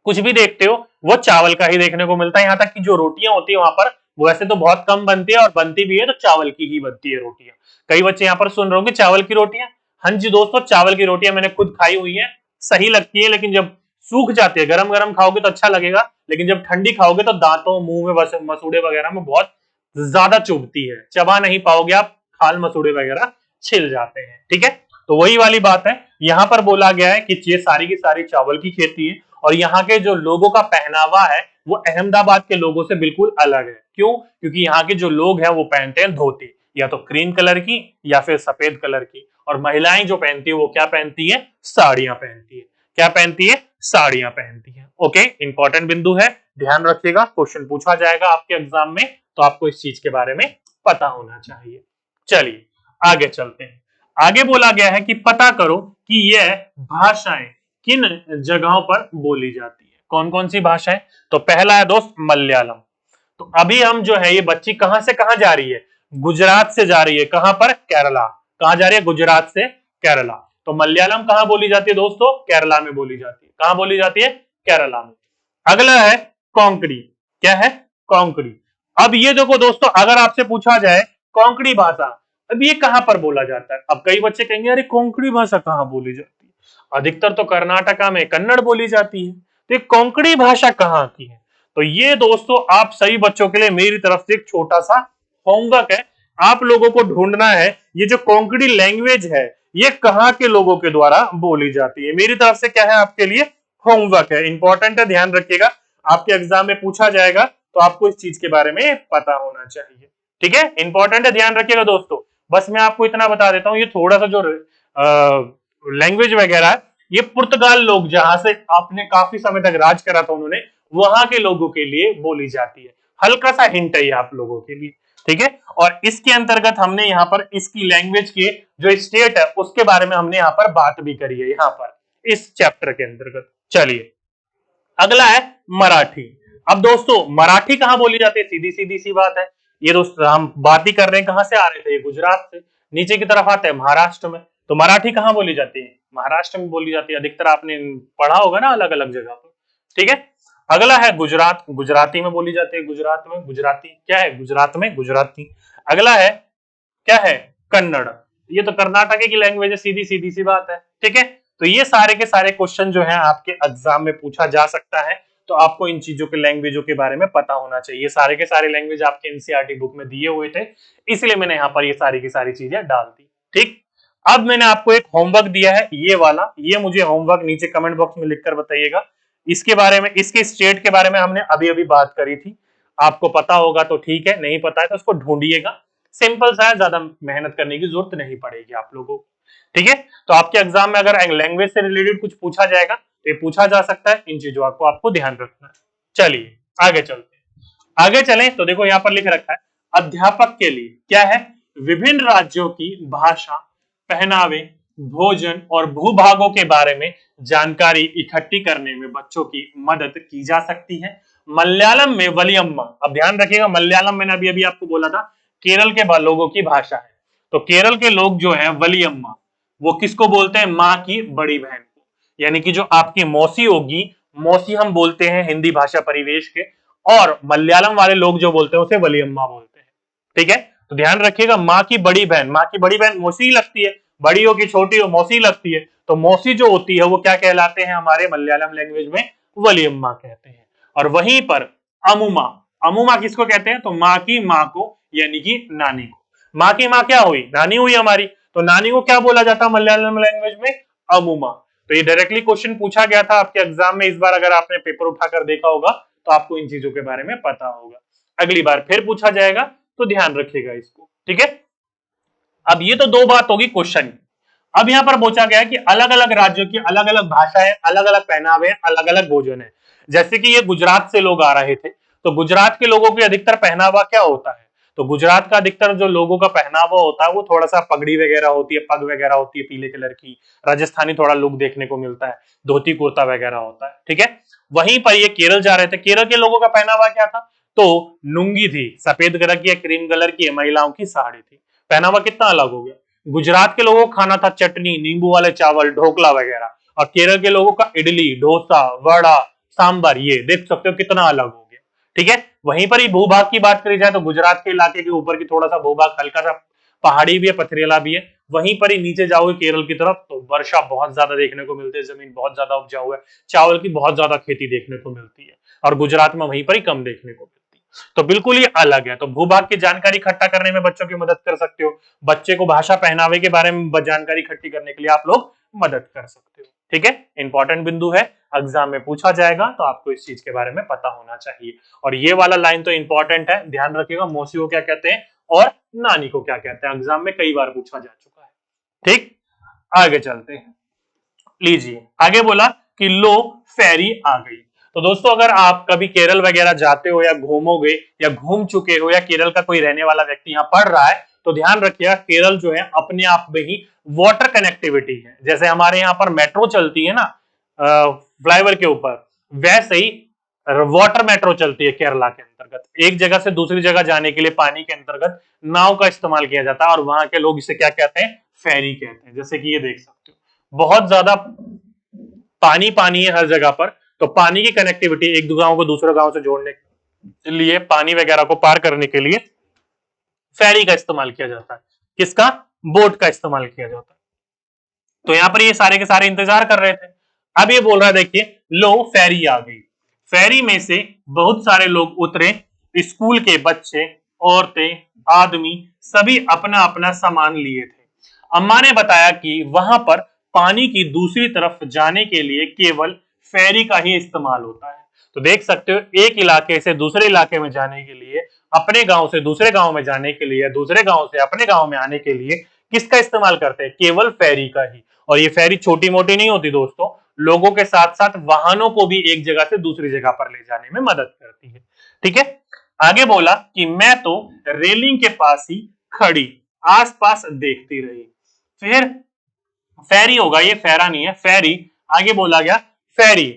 कुछ भी देखते हो वो चावल का ही देखने को मिलता है। यहाँ तक कि जो रोटियां होती है वहां पर वो वैसे तो बहुत कम बनती है, और बनती भी है तो चावल की ही बनती है रोटियां। कई बच्चे यहाँ पर सुन रहे होंगे चावल की रोटियां। हाँ जी दोस्तों, चावल की रोटियां मैंने खुद खाई हुई है, सही लगती है, लेकिन जब सूख जाती है, गरम गरम खाओगे तो अच्छा लगेगा, लेकिन जब ठंडी खाओगे तो दांतों मुंह में मसूड़े वगैरह में बहुत ज्यादा चुभती है, चबा नहीं पाओगे आप, खाल मसूड़े वगैरह छिल जाते हैं। ठीक है, तो वही वाली बात है, यहाँ पर बोला गया है कि ये सारी की सारी चावल की खेती है, और यहाँ के जो लोगों का पहनावा है वो अहमदाबाद के लोगों से बिल्कुल अलग है। क्यों? क्योंकि यहाँ के जो लोग हैं वो पहनते हैं धोती, या तो क्रीम कलर की या फिर सफेद कलर की, और महिलाएं जो पहनती है वो क्या पहनती है, साड़ियां पहनती है। क्या पहनती है, साड़ियां पहनती है। ओके, इंपॉर्टेंट बिंदु है, ध्यान रखिएगा, क्वेश्चन पूछा जाएगा आपके एग्जाम में, तो आपको इस चीज के बारे में पता होना चाहिए। चलिए आगे चलते हैं। आगे बोला गया है कि पता करो कि यह भाषाएं किन जगहों पर बोली जाती है। कौन कौन सी भाषाएं? तो पहला है दोस्त मलयालम। तो अभी हम जो है ये बच्ची कहां से कहां जा रही है, गुजरात से जा रही है। कहां पर? केरला। कहां जा रही है? गुजरात से केरला। तो मलयालम कहां बोली जाती है दोस्तों? केरला में बोली जाती है। कहां बोली जाती है? केरला में। अगला है कोंकणी। क्या है? कोंकणी। अब ये देखो दोस्तों, अगर आपसे पूछा जाए कोंकणी भाषा, अब ये कहां पर बोला जाता है? अब कई बच्चे कहेंगे अरे कोंकणी भाषा कहां बोली जाती है, अधिकतर तो कर्नाटका में कन्नड़ बोली जाती है, तो ये कोंकणी भाषा कहां की है? तो ये दोस्तों आप सभी बच्चों के लिए मेरी तरफ से एक छोटा सा होमवर्क है। आप लोगों को ढूंढना है ये जो कोंकणी लैंग्वेज है ये कहां के लोगों के द्वारा बोली जाती है। मेरी तरफ से क्या है आपके लिए होमवर्क है, इंपॉर्टेंट है, ध्यान रखिएगा, आपके एग्जाम में पूछा जाएगा तो आपको इस चीज के बारे में पता होना चाहिए। ठीक है, इंपॉर्टेंट है, ध्यान रखिएगा दोस्तों। बस मैं आपको इतना बता देता हूं, ये थोड़ा सा जो लैंग्वेज वगैरह है ये पुर्तगाल लोग जहां से आपने काफी समय तक राज करा था उन्होंने, वहां के लोगों के लिए बोली जाती है। हल्का सा हिंट है ये आप लोगों के लिए। ठीक है, और इसके अंतर्गत हमने यहाँ पर इसकी लैंग्वेज के जो स्टेट है उसके बारे में हमने यहाँ पर बात भी करी है, यहाँ पर इस चैप्टर के अंतर्गत। चलिए अगला है मराठी। अब दोस्तों मराठी कहां बोली जाती है? सीधी सीधी सी बात है, ये दोस्त हम बात ही कर रहे हैं, कहां से आ रहे थे, गुजरात से। नीचे की तरफ आते हैं महाराष्ट्र में, तो मराठी कहां बोली जाती है? महाराष्ट्र में बोली जाती है, अधिकतर आपने पढ़ा होगा ना अलग अलग जगह पर। ठीक है, अगला है गुजरात, गुजराती में बोली जाती है, गुजरात में गुजराती। क्या है? गुजरात में गुजराती। अगला है क्या है? कन्नड़। ये तो कर्नाटक की लैंग्वेज है, सीधी सीधी सी बात है। ठीक है, तो ये सारे के सारे क्वेश्चन जो है आपके एग्जाम में पूछा जा सकता है, तो आपको इन चीजों के लैंग्वेजों के बारे में पता होना चाहिए। सारे के सारे लैंग्वेज आपके एनसीईआरटी बुक में दिए हुए थे, इसलिए मैंने यहाँ पर ये सारी की सारी चीजें डाल दी। ठीक, अब मैंने आपको एक होमवर्क दिया है ये वाला, ये मुझे होमवर्क नीचे कमेंट बॉक्स में लिखकर बताइएगा। इसके बारे में, इसके स्टेट के बारे में हमने अभी अभी बात करी थी, आपको पता होगा तो ठीक है, नहीं पता है तो उसको ढूंढिएगा। सिंपल सा है, ज्यादा मेहनत करने की जरूरत नहीं पड़ेगी आप लोगों को। ठीक है, तो आपके एग्जाम में अगर लैंग्वेज से रिलेटेड कुछ पूछा जाएगा तो ये पूछा जा सकता है, इन चीजों को आपको ध्यान रखना है। चलिए आगे चलते हैं। आगे चलें तो देखो यहाँ पर लिख रखा है अध्यापक के लिए क्या है, विभिन्न राज्यों की भाषा, पहनावे, भोजन और भूभागों के बारे में जानकारी इकट्ठी करने में बच्चों की मदद की जा सकती है। मलयालम में वलियम्मा, अब ध्यान रखिएगा मलयालम मैंने अभी अभी आपको बोला था केरल के लोगों की भाषा है, तो केरल के लोग जो है वलियम्मा, वो किसको बोलते हैं? माँ की बड़ी बहन को, यानी कि जो आपकी मौसी होगी, मौसी हम बोलते हैं हिंदी भाषा परिवेश के, और मलयालम वाले लोग जो बोलते हैं उसे वलियम्मा बोलते हैं। ठीक है, तो ध्यान रखिएगा, माँ की बड़ी बहन, माँ की बड़ी बहन मौसी ही लगती है, बड़ी हो कि छोटी हो मौसी लगती है। तो मौसी जो होती है वो क्या कहलाते हैं हमारे मलयालम लैंग्वेज में, वलियम्मा कहते हैं। और वहीं पर अमुमा, अमुमा किसको कहते हैं, तो माँ की माँ को यानी कि नानी को। माँ की माँ क्या हुई, नानी हुई हमारी, तो नानी को क्या बोला जाता है मलयालम लैंग्वेज में, अमुमा। तो ये डायरेक्टली क्वेश्चन पूछा गया था आपके एग्जाम में इस बार, अगर आपने पेपर उठाकर देखा होगा तो आपको इन चीजों के बारे में पता होगा। अगली बार फिर पूछा जाएगा तो ध्यान रखिएगा इसको, ठीक है। अब ये तो दो बात होगी क्वेश्चन की। अब यहां पर पूछा गया है कि अलग अलग राज्यों की अलग अलग भाषाएं, अलग अलग पहनावे, अलग अलग भोजन है। जैसे कि ये गुजरात से लोग आ रहे थे, तो गुजरात के लोगों की अधिकतर पहनावा क्या होता है, तो गुजरात का अधिकतर जो लोगों का पहनावा होता है वो थोड़ा सा पगड़ी वगैरह होती है, पग वगैरह होती है पीले कलर की, राजस्थानी थोड़ा लुक देखने को मिलता है, धोती कुर्ता वगैरह होता है, ठीक है। वहीं पर ये केरल जा रहे थे, केरल के लोगों का पहनावा क्या था, तो लुंगी थी, सफेद कलर की या क्रीम कलर की, महिलाओं की साड़ी थी। पहनावा कितना अलग हो गया। गुजरात के लोगों का खाना था चटनी, नींबू वाले चावल, ढोकला वगैरह, और केरल के लोगों का इडली, डोसा, वड़ा, सांबर, ये देख सकते हो कितना अलग हो गया, ठीक है। वहीं पर ही भूभाग की बात करी जाए तो गुजरात के इलाके के ऊपर की थोड़ा सा भूभाग हल्का सा पहाड़ी भी है, पथरीला भी है। वहीं पर ही नीचे जाओगे केरल की तरफ तो वर्षा बहुत ज्यादा देखने को मिलती है, जमीन बहुत ज्यादा उपजाऊ है, चावल की बहुत ज्यादा खेती देखने को मिलती है, और गुजरात में वहीं पर ही कम देखने को मिलती है। तो बिल्कुल ये अलग है। तो भूभाग की जानकारी इकट्ठा करने में बच्चों की मदद कर सकते हो, बच्चे को भाषा पहनावे के बारे में जानकारी इकट्ठी करने के लिए आप लोग मदद कर सकते हो, ठीक है। इंपॉर्टेंट बिंदु है, एग्जाम में पूछा जाएगा तो आपको इस चीज के बारे में पता होना चाहिए। और ये वाला लाइन तो इंपॉर्टेंट है, ध्यान रखिएगा, मौसी को क्या कहते हैं और नानी को क्या कहते हैं, एग्जाम में कई बार पूछा जा चुका है, ठीक। आगे चलते हैं, लीजिए आगे बोला कि लो फेरी आ गई। तो दोस्तों अगर आप कभी केरल वगैरह जाते हो या घूमोगे या घूम चुके हो या केरल का कोई रहने वाला व्यक्ति यहाँ पढ़ रहा है तो ध्यान रखिएगा, केरल जो है अपने आप में ही वाटर कनेक्टिविटी है। जैसे हमारे यहाँ पर मेट्रो चलती है ना फ्लाईओवर के ऊपर, वैसे ही वाटर मेट्रो चलती है केरला के अंतर्गत। एक जगह से दूसरी जगह जाने के लिए पानी के अंतर्गत नाव का इस्तेमाल किया जाता है, और वहां के लोग इसे क्या कहते हैं, फेरी कहते हैं। जैसे कि ये देख सकते हो बहुत ज्यादा पानी पानी है हर जगह पर, तो पानी की कनेक्टिविटी एक गांव को दूसरे गांव से जोड़ने के लिए, पानी वगैरह को पार करने के लिए फेरी का इस्तेमाल किया जाता है। किसका, बोट का इस्तेमाल किया जाता है। तो यहां पर ये सारे के सारे इंतजार कर रहे थे। अब ये बोल रहा है देखिए, लो फेरी आ गई। फेरी में से बहुत सारे लोग उतरे, स्कूल के बच्चे, औरतें, आदमी, सभी अपना अपना सामान लिए थे। अम्मा ने बताया कि वहां पर पानी की दूसरी तरफ जाने के लिए केवल फेरी का ही इस्तेमाल होता है। तो देख सकते हो, एक इलाके से दूसरे इलाके में जाने के लिए, अपने गांव से दूसरे गांव में जाने के लिए, दूसरे गांव से अपने गांव में आने के लिए किसका इस्तेमाल करते हैं, केवल फेरी का ही। और ये फेरी छोटी मोटी नहीं होती दोस्तों, लोगों के साथ साथ वाहनों को भी एक जगह से दूसरी जगह पर ले जाने में मदद करती है, ठीक है। आगे बोला कि मैं तो रेलिंग के पास ही खड़ी आसपास देखती रही। फिर फेरी होगा, ये फेरा नहीं है, फेरी। आगे बोला गया फेरी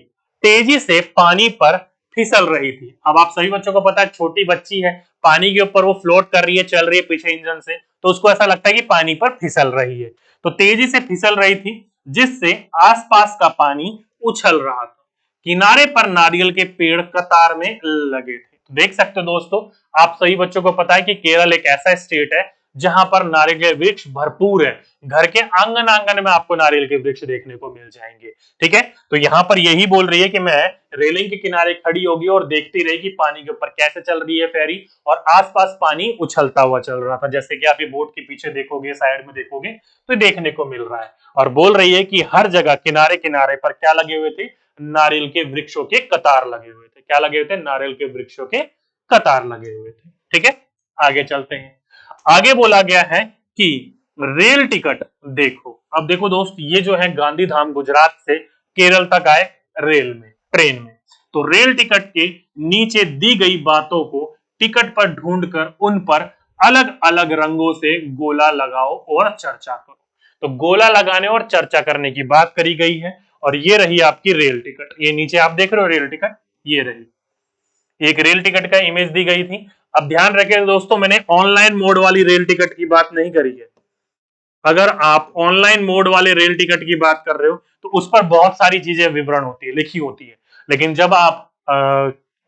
तेजी से पानी पर फिसल रही थी। अब आप सभी बच्चों को पता है, छोटी बच्ची है, पानी के ऊपर वो फ्लोट कर रही है, चल रही है पीछे इंजन से, तो उसको ऐसा लगता है कि पानी पर फिसल रही है। तो तेजी से फिसल रही थी जिससे आसपास का पानी उछल रहा था। किनारे पर नारियल के पेड़ कतार में लगे थे। तो देख सकते हो दोस्तों, आप सभी बच्चों को पता है कि केरल एक ऐसा स्टेट है जहां पर नारियल के वृक्ष भरपूर है। घर के आंगन आंगन में आपको नारियल के वृक्ष देखने को मिल जाएंगे, ठीक है। तो यहां पर यही बोल रही है कि मैं रेलिंग के किनारे खड़ी होगी और देखती रही कि पानी के ऊपर कैसे चल रही है फेरी, और आसपास पानी उछलता हुआ चल रहा था। जैसे कि आप ये बोट के पीछे देखोगे, साइड में देखोगे तो देखने को मिल रहा है। और बोल रही है कि हर जगह किनारे किनारे पर क्या लगे हुए थे, नारियल के वृक्षों के कतार लगे हुए थे। क्या लगे हुए थे, नारियल के वृक्षों के कतार लगे हुए थे, ठीक है। आगे चलते हैं, आगे बोला गया है कि रेल टिकट देखो। अब देखो दोस्त, ये जो है गांधीधाम गुजरात से केरल तक आए रेल में, ट्रेन में। तो रेल टिकट के नीचे दी गई बातों को टिकट पर ढूंढकर उन पर अलग अलग रंगों से गोला लगाओ और चर्चा करो। तो गोला लगाने और चर्चा करने की बात करी गई है, और ये रही आपकी रेल टिकट। ये नीचे आप देख रहे हो रेल टिकट, ये रही एक रेल टिकट का इमेज दी गई थी। अब ध्यान रखें दोस्तों, मैंने ऑनलाइन मोड वाली रेल टिकट की बात नहीं करी है। अगर आप ऑनलाइन मोड वाले रेल टिकट की बात कर रहे हो तो उस पर बहुत सारी चीजें विवरण होती है, लिखी होती है, लेकिन जब आप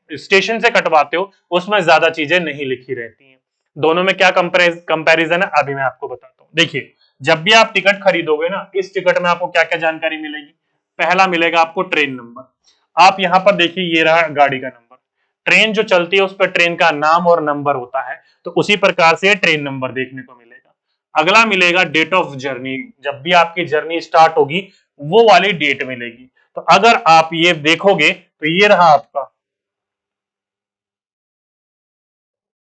स्टेशन से कटवाते हो उसमें ज्यादा चीजें नहीं लिखी रहती हैं। दोनों में क्या कंपैरिजन है अभी मैं आपको बताता हूँ। देखिए, जब भी आप टिकट खरीदोगे ना, इस टिकट में आपको क्या क्या जानकारी मिलेगी। पहला मिलेगा आपको ट्रेन नंबर। आप यहाँ पर देखिए, ये रहा गाड़ी का नंबर। ट्रेन जो चलती है उस पर ट्रेन का नाम और नंबर होता है, तो उसी प्रकार से ट्रेन नंबर देखने को मिलेगा। अगला मिलेगा डेट ऑफ जर्नी। जब भी आपकी जर्नी स्टार्ट होगी वो वाली डेट मिलेगी। तो अगर आप ये देखोगे तो ये रहा आपका,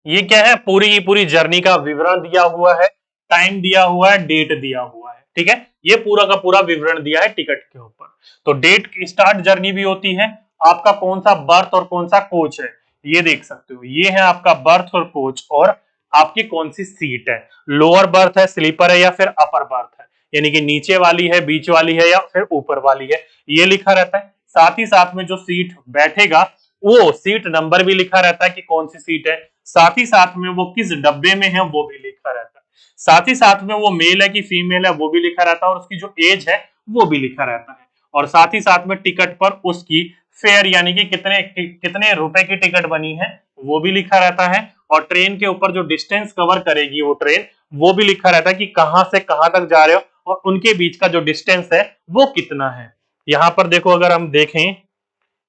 ये क्या है, पूरी की पूरी जर्नी का विवरण दिया हुआ है, टाइम दिया हुआ है, डेट दिया हुआ है। ठीक है, ये पूरा का पूरा विवरण दिया है टिकट के ऊपर। तो डेट स्टार्ट जर्नी भी होती है, आपका कौन सा बर्थ और कौन सा कोच है ये देख सकते हो। ये है आपका बर्थ और कोच, और आपकी कौन सी सीट है, लोअर बर्थ है, स्लीपर है या फिर अपर बर्थ है, यानी कि नीचे वाली है, बीच वाली है या फिर ऊपर वाली है, ये लिखा रहता है। साथ ही साथ में जो सीट बैठेगा वो सीट नंबर भी लिखा रहता है कि कौन सी सीट है। साथ ही साथ में वो किस डब्बे में है वो भी लिखा रहता है। साथ ही साथ में वो मेल है कि फीमेल है वो भी लिखा रहता है, और उसकी जो एज है वो भी लिखा रहता है। और साथ ही साथ में टिकट पर उसकी फेयर यानी कि कितने कितने रुपए की टिकट बनी है वो भी लिखा रहता है। और ट्रेन के ऊपर जो डिस्टेंस कवर करेगी वो ट्रेन, वो भी लिखा रहता है कि कहां से कहां तक जा रहे हो और उनके बीच का जो डिस्टेंस है वो कितना है। यहां पर देखो, अगर हम देखें,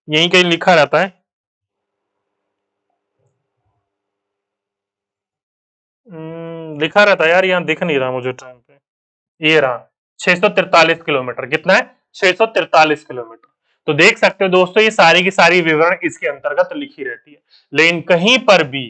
यहीं कहीं लिखा रहता है, लिखा रहता है यार, यहाँ दिख नहीं रहा मुझे टाइम पे। ये रहा 643 किलोमीटर। कितना है? 643 किलोमीटर। तो देख सकते हो दोस्तों, ये सारी की सारी विवरण इसके अंतर्गत लिखी रहती है। लेकिन कहीं पर भी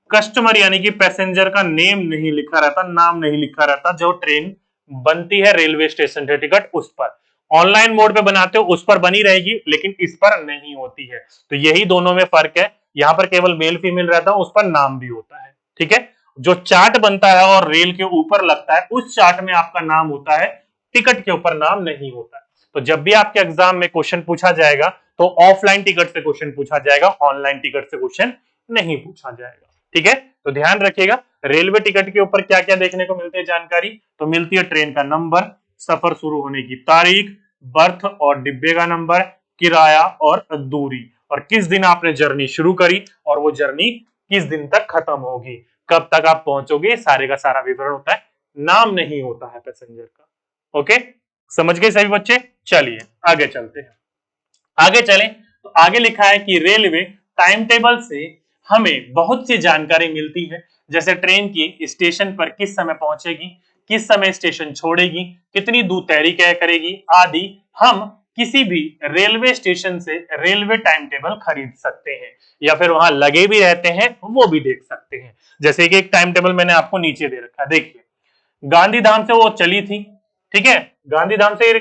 कस्टमर यानी कि पैसेंजर का नेम नहीं लिखा रहता, नाम नहीं लिखा रहता। जो ट्रेन बनती है रेलवे स्टेशन से टिकट उस पर, ऑनलाइन मोड पे बनाते हो उस पर बनी रहेगी, लेकिन इस पर नहीं होती है। तो यही दोनों में फर्क है। यहाँ पर केवल मेल फीमेल रहता है, उस पर नाम भी होता है। ठीक है, जो चार्ट बनता है और रेल के ऊपर लगता है उस चार्ट में आपका नाम होता है, टिकट के ऊपर नाम नहीं होता है। तो जब भी आपके एग्जाम में क्वेश्चन पूछा जाएगा तो ऑफलाइन टिकट से क्वेश्चन पूछा जाएगा, ऑनलाइन टिकट से क्वेश्चन नहीं पूछा जाएगा। ठीक है, तो ध्यान रखिएगा। रेलवे टिकट के ऊपर क्या क्या देखने को मिलती है जानकारी, तो मिलती है ट्रेन का नंबर, सफर शुरू होने की तारीख, बर्थ और डिब्बे का नंबर, किराया और दूरी, और किस दिन आपने जर्नी शुरू करी और वो जर्नी किस दिन तक खत्म होगी, कब तक आप पहुंचोगे, सारे का सारा विवरण होता है। नाम नहीं होता है पैसेंजर का। ओके, समझ गए सभी बच्चे? चलिए आगे चलते हैं। आगे चलें तो आगे लिखा है कि रेलवे टाइम टेबल से हमें बहुत सी जानकारी मिलती है, जैसे ट्रेन की स्टेशन पर किस समय पहुंचेगी, किस समय स्टेशन छोड़ेगी, कितनी दूर तैयारी तय करेगी आदि। हम किसी भी रेलवे स्टेशन से रेलवे टाइम टेबल खरीद सकते हैं, या फिर वहां लगे भी रहते हैं वो भी देख सकते हैं। जैसे कि एक टाइम टेबल मैंने आपको नीचे दे रखा है, देखिए। गांधीधाम से वो चली थी, ठीक है, गांधीधाम से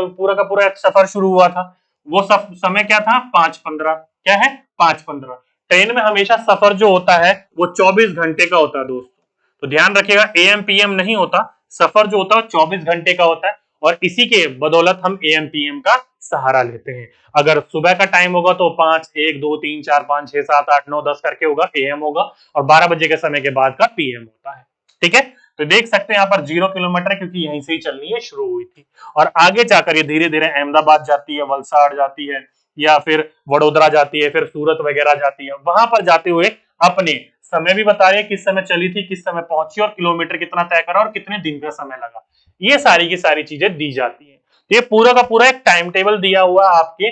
पूरा का पूरा सफर शुरू हुआ था। वो समय क्या था? 5:15। क्या है? 5:15। ट्रेन में हमेशा सफर जो होता है वो 24 घंटे का होता है दोस्तों, तो ध्यान रखिएगा, एएम पीएम नहीं होता। सफर जो होता है 24 घंटे का होता है, और इसी के बदौलत हम एएम पीएम का सहारा लेते हैं। अगर सुबह का टाइम होगा तो 5, 1, 2, 3, 4, 5, 6, 7, 8, 9, 10 करके होगा, एएम होगा, और 12 बजे के समय के बाद का पीएम होता है। ठीक है, तो देख सकते हैं यहाँ पर 0 किलोमीटर, क्योंकि यहीं से ही चलनी है, शुरू हुई थी। और आगे जाकर ये धीरे धीरे अहमदाबाद जाती है, वलसाड़ जाती है, या फिर वडोदरा जाती है, फिर सूरत वगैरह जाती है। वहां पर जाते हुए अपने समय भी बता रही है, किस समय चली थी, किस समय पहुंची, और किलोमीटर कितना तय करा और कितने दिन का समय लगा। ये सारी की सारी चीजें दी जाती है। तो ये पूरा का पूरा एक टाइम टेबल दिया हुआ आपके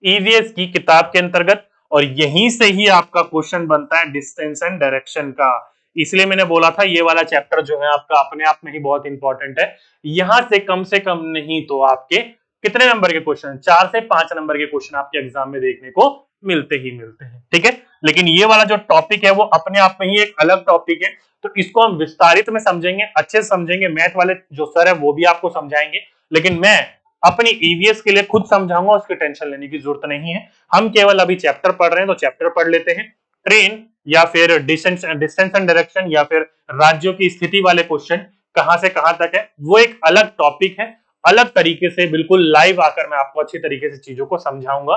ईवीएस की किताब के अंतर्गत, और यहीं से ही आपका क्वेश्चन बनता है डिस्टेंस एंड डायरेक्शन का। इसलिए मैंने बोला था ये वाला चैप्टर जो है आपका अपने आप में ही बहुत इंपॉर्टेंट है। यहां से कम नहीं तो आपके कितने नंबर के क्वेश्चन? 4 से 5 नंबर के क्वेश्चन आपके एग्जाम में देखने को मिलते ही मिलते हैं। ठीक है, लेकिन ये वाला जो टॉपिक है वो अपने आप में ही एक अलग टॉपिक है, तो इसको हम विस्तारित में समझेंगे, अच्छे से समझेंगे। मैथ वाले जो सर है वो भी आपको समझाएंगे, लेकिन मैं अपनी ईवीएस के लिए खुद समझाऊंगा, उसकी टेंशन लेने की जरूरत नहीं है। हम केवल अभी चैप्टर पढ़ रहे हैं तो चैप्टर पढ़ लेते हैं। ट्रेन या फिर डिस्टेंस एंड डायरेक्शन या फिर राज्यों की स्थिति वाले क्वेश्चन कहां से कहां तक है, वो एक अलग टॉपिक है। अलग तरीके से बिल्कुल लाइव आकर मैं आपको अच्छी तरीके से चीजों को समझाऊंगा,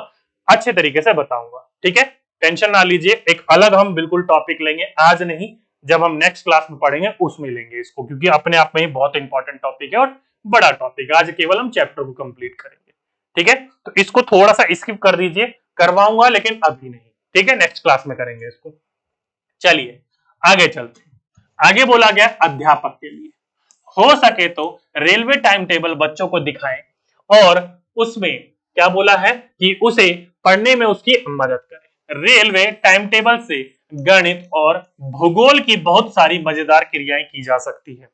अच्छे तरीके से बताऊंगा। ठीक है, टेंशन ना लीजिए, एक अलग हम बिल्कुल टॉपिक लेंगे, आज नहीं, जब हम नेक्स्ट क्लास में पढ़ेंगे उसमें लेंगे इसको, क्योंकि अपने आप में ही बहुत इंपॉर्टेंट टॉपिक है और बड़ा टॉपिक। आज केवल हम चैप्टर को कंप्लीट करेंगे। ठीक है, तो इसको थोड़ा सा स्किप कर दीजिए, करवाऊंगा लेकिन अभी नहीं। ठीक है, नेक्स्ट क्लास में करेंगे इसको। चलिए आगे चलते हैं। आगे बोला गया अध्यापक के लिए, हो सके तो रेलवे टाइम टेबल बच्चों को दिखाएं और उसमें क्या बोला है कि उसे पढ़ने में उसकी मदद करें। रेलवे टाइम टेबल से गणित और भूगोल की बहुत सारी मजेदार क्रियाएं की जा सकती है,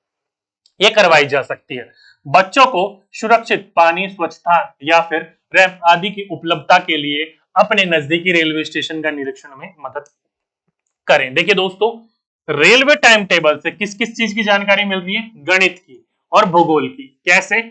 ये करवाई जा सकती है। बच्चों को सुरक्षित पानी, स्वच्छता या फिर रैंप आदि की उपलब्धता के लिए अपने नजदीकी रेलवे स्टेशन का निरीक्षण में मदद करें। देखिए दोस्तों, रेलवे टाइम टेबल से किस किस चीज की जानकारी मिल रही है? गणित की और भूगोल की। कैसे?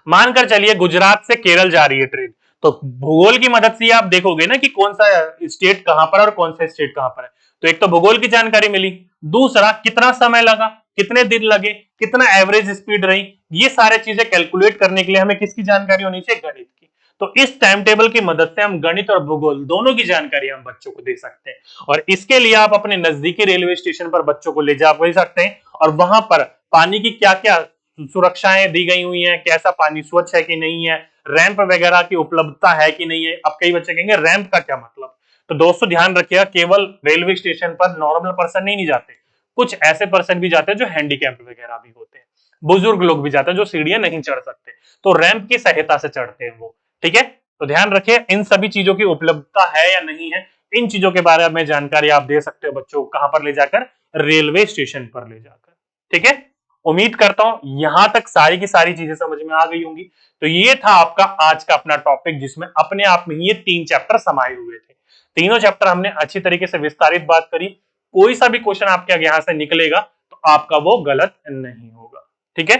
मानकर चलिए गुजरात से केरल जा रही है ट्रेन, तो भूगोल की मदद से आप देखोगे ना कि कौन सा स्टेट कहां पर है और कौन सा स्टेट कहां पर है। तो एक तो भूगोल की जानकारी मिली, दूसरा कितना समय लगा, कितने दिन लगे, कितना एवरेज स्पीड रही, ये सारे चीजें कैलकुलेट करने के लिए हमें किसकी जानकारी होनी चाहिए? गणित की। तो इस टाइम टेबल की मदद से हम गणित और भूगोल दोनों की जानकारी हम बच्चों को दे सकते हैं। और इसके लिए आप अपने नजदीकी रेलवे स्टेशन पर बच्चों को ले जा सकते हैं और वहां पर पानी की क्या क्या सुरक्षाएं दी गई हुई हैं, कैसा पानी स्वच्छ है कि नहीं है, रैंप वगैरह की उपलब्धता है कि नहीं है। अब कई बच्चे कहेंगे रैंप का क्या मतलब? तो दोस्तों ध्यान रखिएगा, केवल रेलवे स्टेशन पर नॉर्मल पर्सन नहीं जाते, कुछ ऐसे पर्सन भी जाते हैं जो हैंडीकैप वगैरह भी होते हैं, बुजुर्ग लोग भी जाते हैं जो सीढ़ियां नहीं चढ़ सकते, तो रैंप की सहायता से चढ़ते हैं वो। ठीक है, तो ध्यान रखिए इन सभी चीजों की उपलब्धता है या नहीं है, इन चीजों के बारे में जानकारी आप दे सकते हो बच्चों को कहां पर ले जाकर? रेलवे स्टेशन पर ले जाकर। ठीक है, उम्मीद करता हूं यहां तक सारी की सारी चीजें समझ में आ गई होंगी। तो ये था आपका आज का अपना टॉपिक, जिसमें अपने आप में ये 3 चैप्टर समाये हुए थे। तीनों चैप्टर हमने अच्छी तरीके से विस्तारित बात करी। कोई सा भी क्वेश्चन आपके यहां से निकलेगा तो आपका वो गलत नहीं होगा। ठीक है,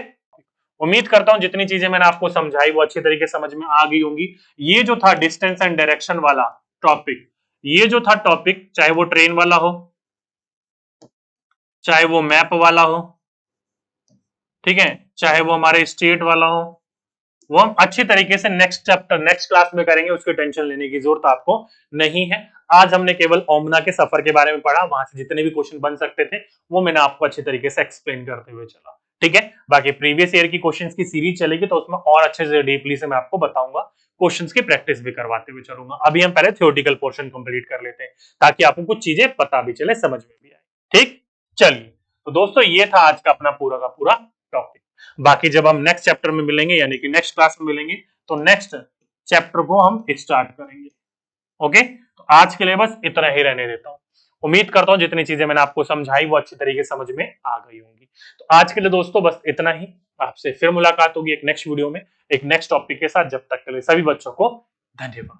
उम्मीद करता हूं जितनी चीजें मैंने आपको समझाई वो अच्छी तरीके से समझ में आ गई होंगी। ये जो था डिस्टेंस एंड डायरेक्शन वाला टॉपिक, ये जो था टॉपिक, चाहे वो ट्रेन वाला हो, चाहे वो मैप वाला हो, ठीक है, चाहे वो हमारे स्टेट वाला हो, वो हम अच्छी तरीके से नेक्स्ट चैप्टर नेक्स्ट क्लास में करेंगे, उसकी टेंशन लेने की जरूरत आपको नहीं है। आज हमने केवल ओमना के सफर के बारे में पढ़ा, वहां से जितने भी क्वेश्चन बन सकते थे वो मैंने आपको अच्छी तरीके से एक्सप्लेन करते हुए चला। ठीक है, बाकी प्रीवियस ईयर की क्वेश्चंस की सीरीज चलेगी तो उसमें और अच्छे से डीपली से मैं आपको बताऊंगा, क्वेश्चंस की प्रैक्टिस भी करवाते हुए चलूंगा। अभी हम पहले थ्योरेटिकल पोर्शन कंप्लीट कर लेते हैं ताकि आपको कुछ चीजें पता भी चले, समझ में भी आए। ठीक, चलिए तो दोस्तों ये था आज का अपना पूरा का पूरा टॉपिक। बाकी जब हम नेक्स्ट चैप्टर में मिलेंगे यानी कि नेक्स्ट क्लास में मिलेंगे तो नेक्स्ट चैप्टर को हम स्टार्ट करेंगे। ओके, तो आज के लिए बस इतना ही रहने देता हूं। उम्मीद करता हूं जितनी चीजें मैंने आपको समझाई वो अच्छी तरीके से समझ में आ गई होंगी। तो आज के लिए दोस्तों बस इतना ही, आपसे फिर मुलाकात होगी एक नेक्स्ट वीडियो में एक नेक्स्ट टॉपिक के साथ। जब तक के लिए सभी बच्चों को धन्यवाद।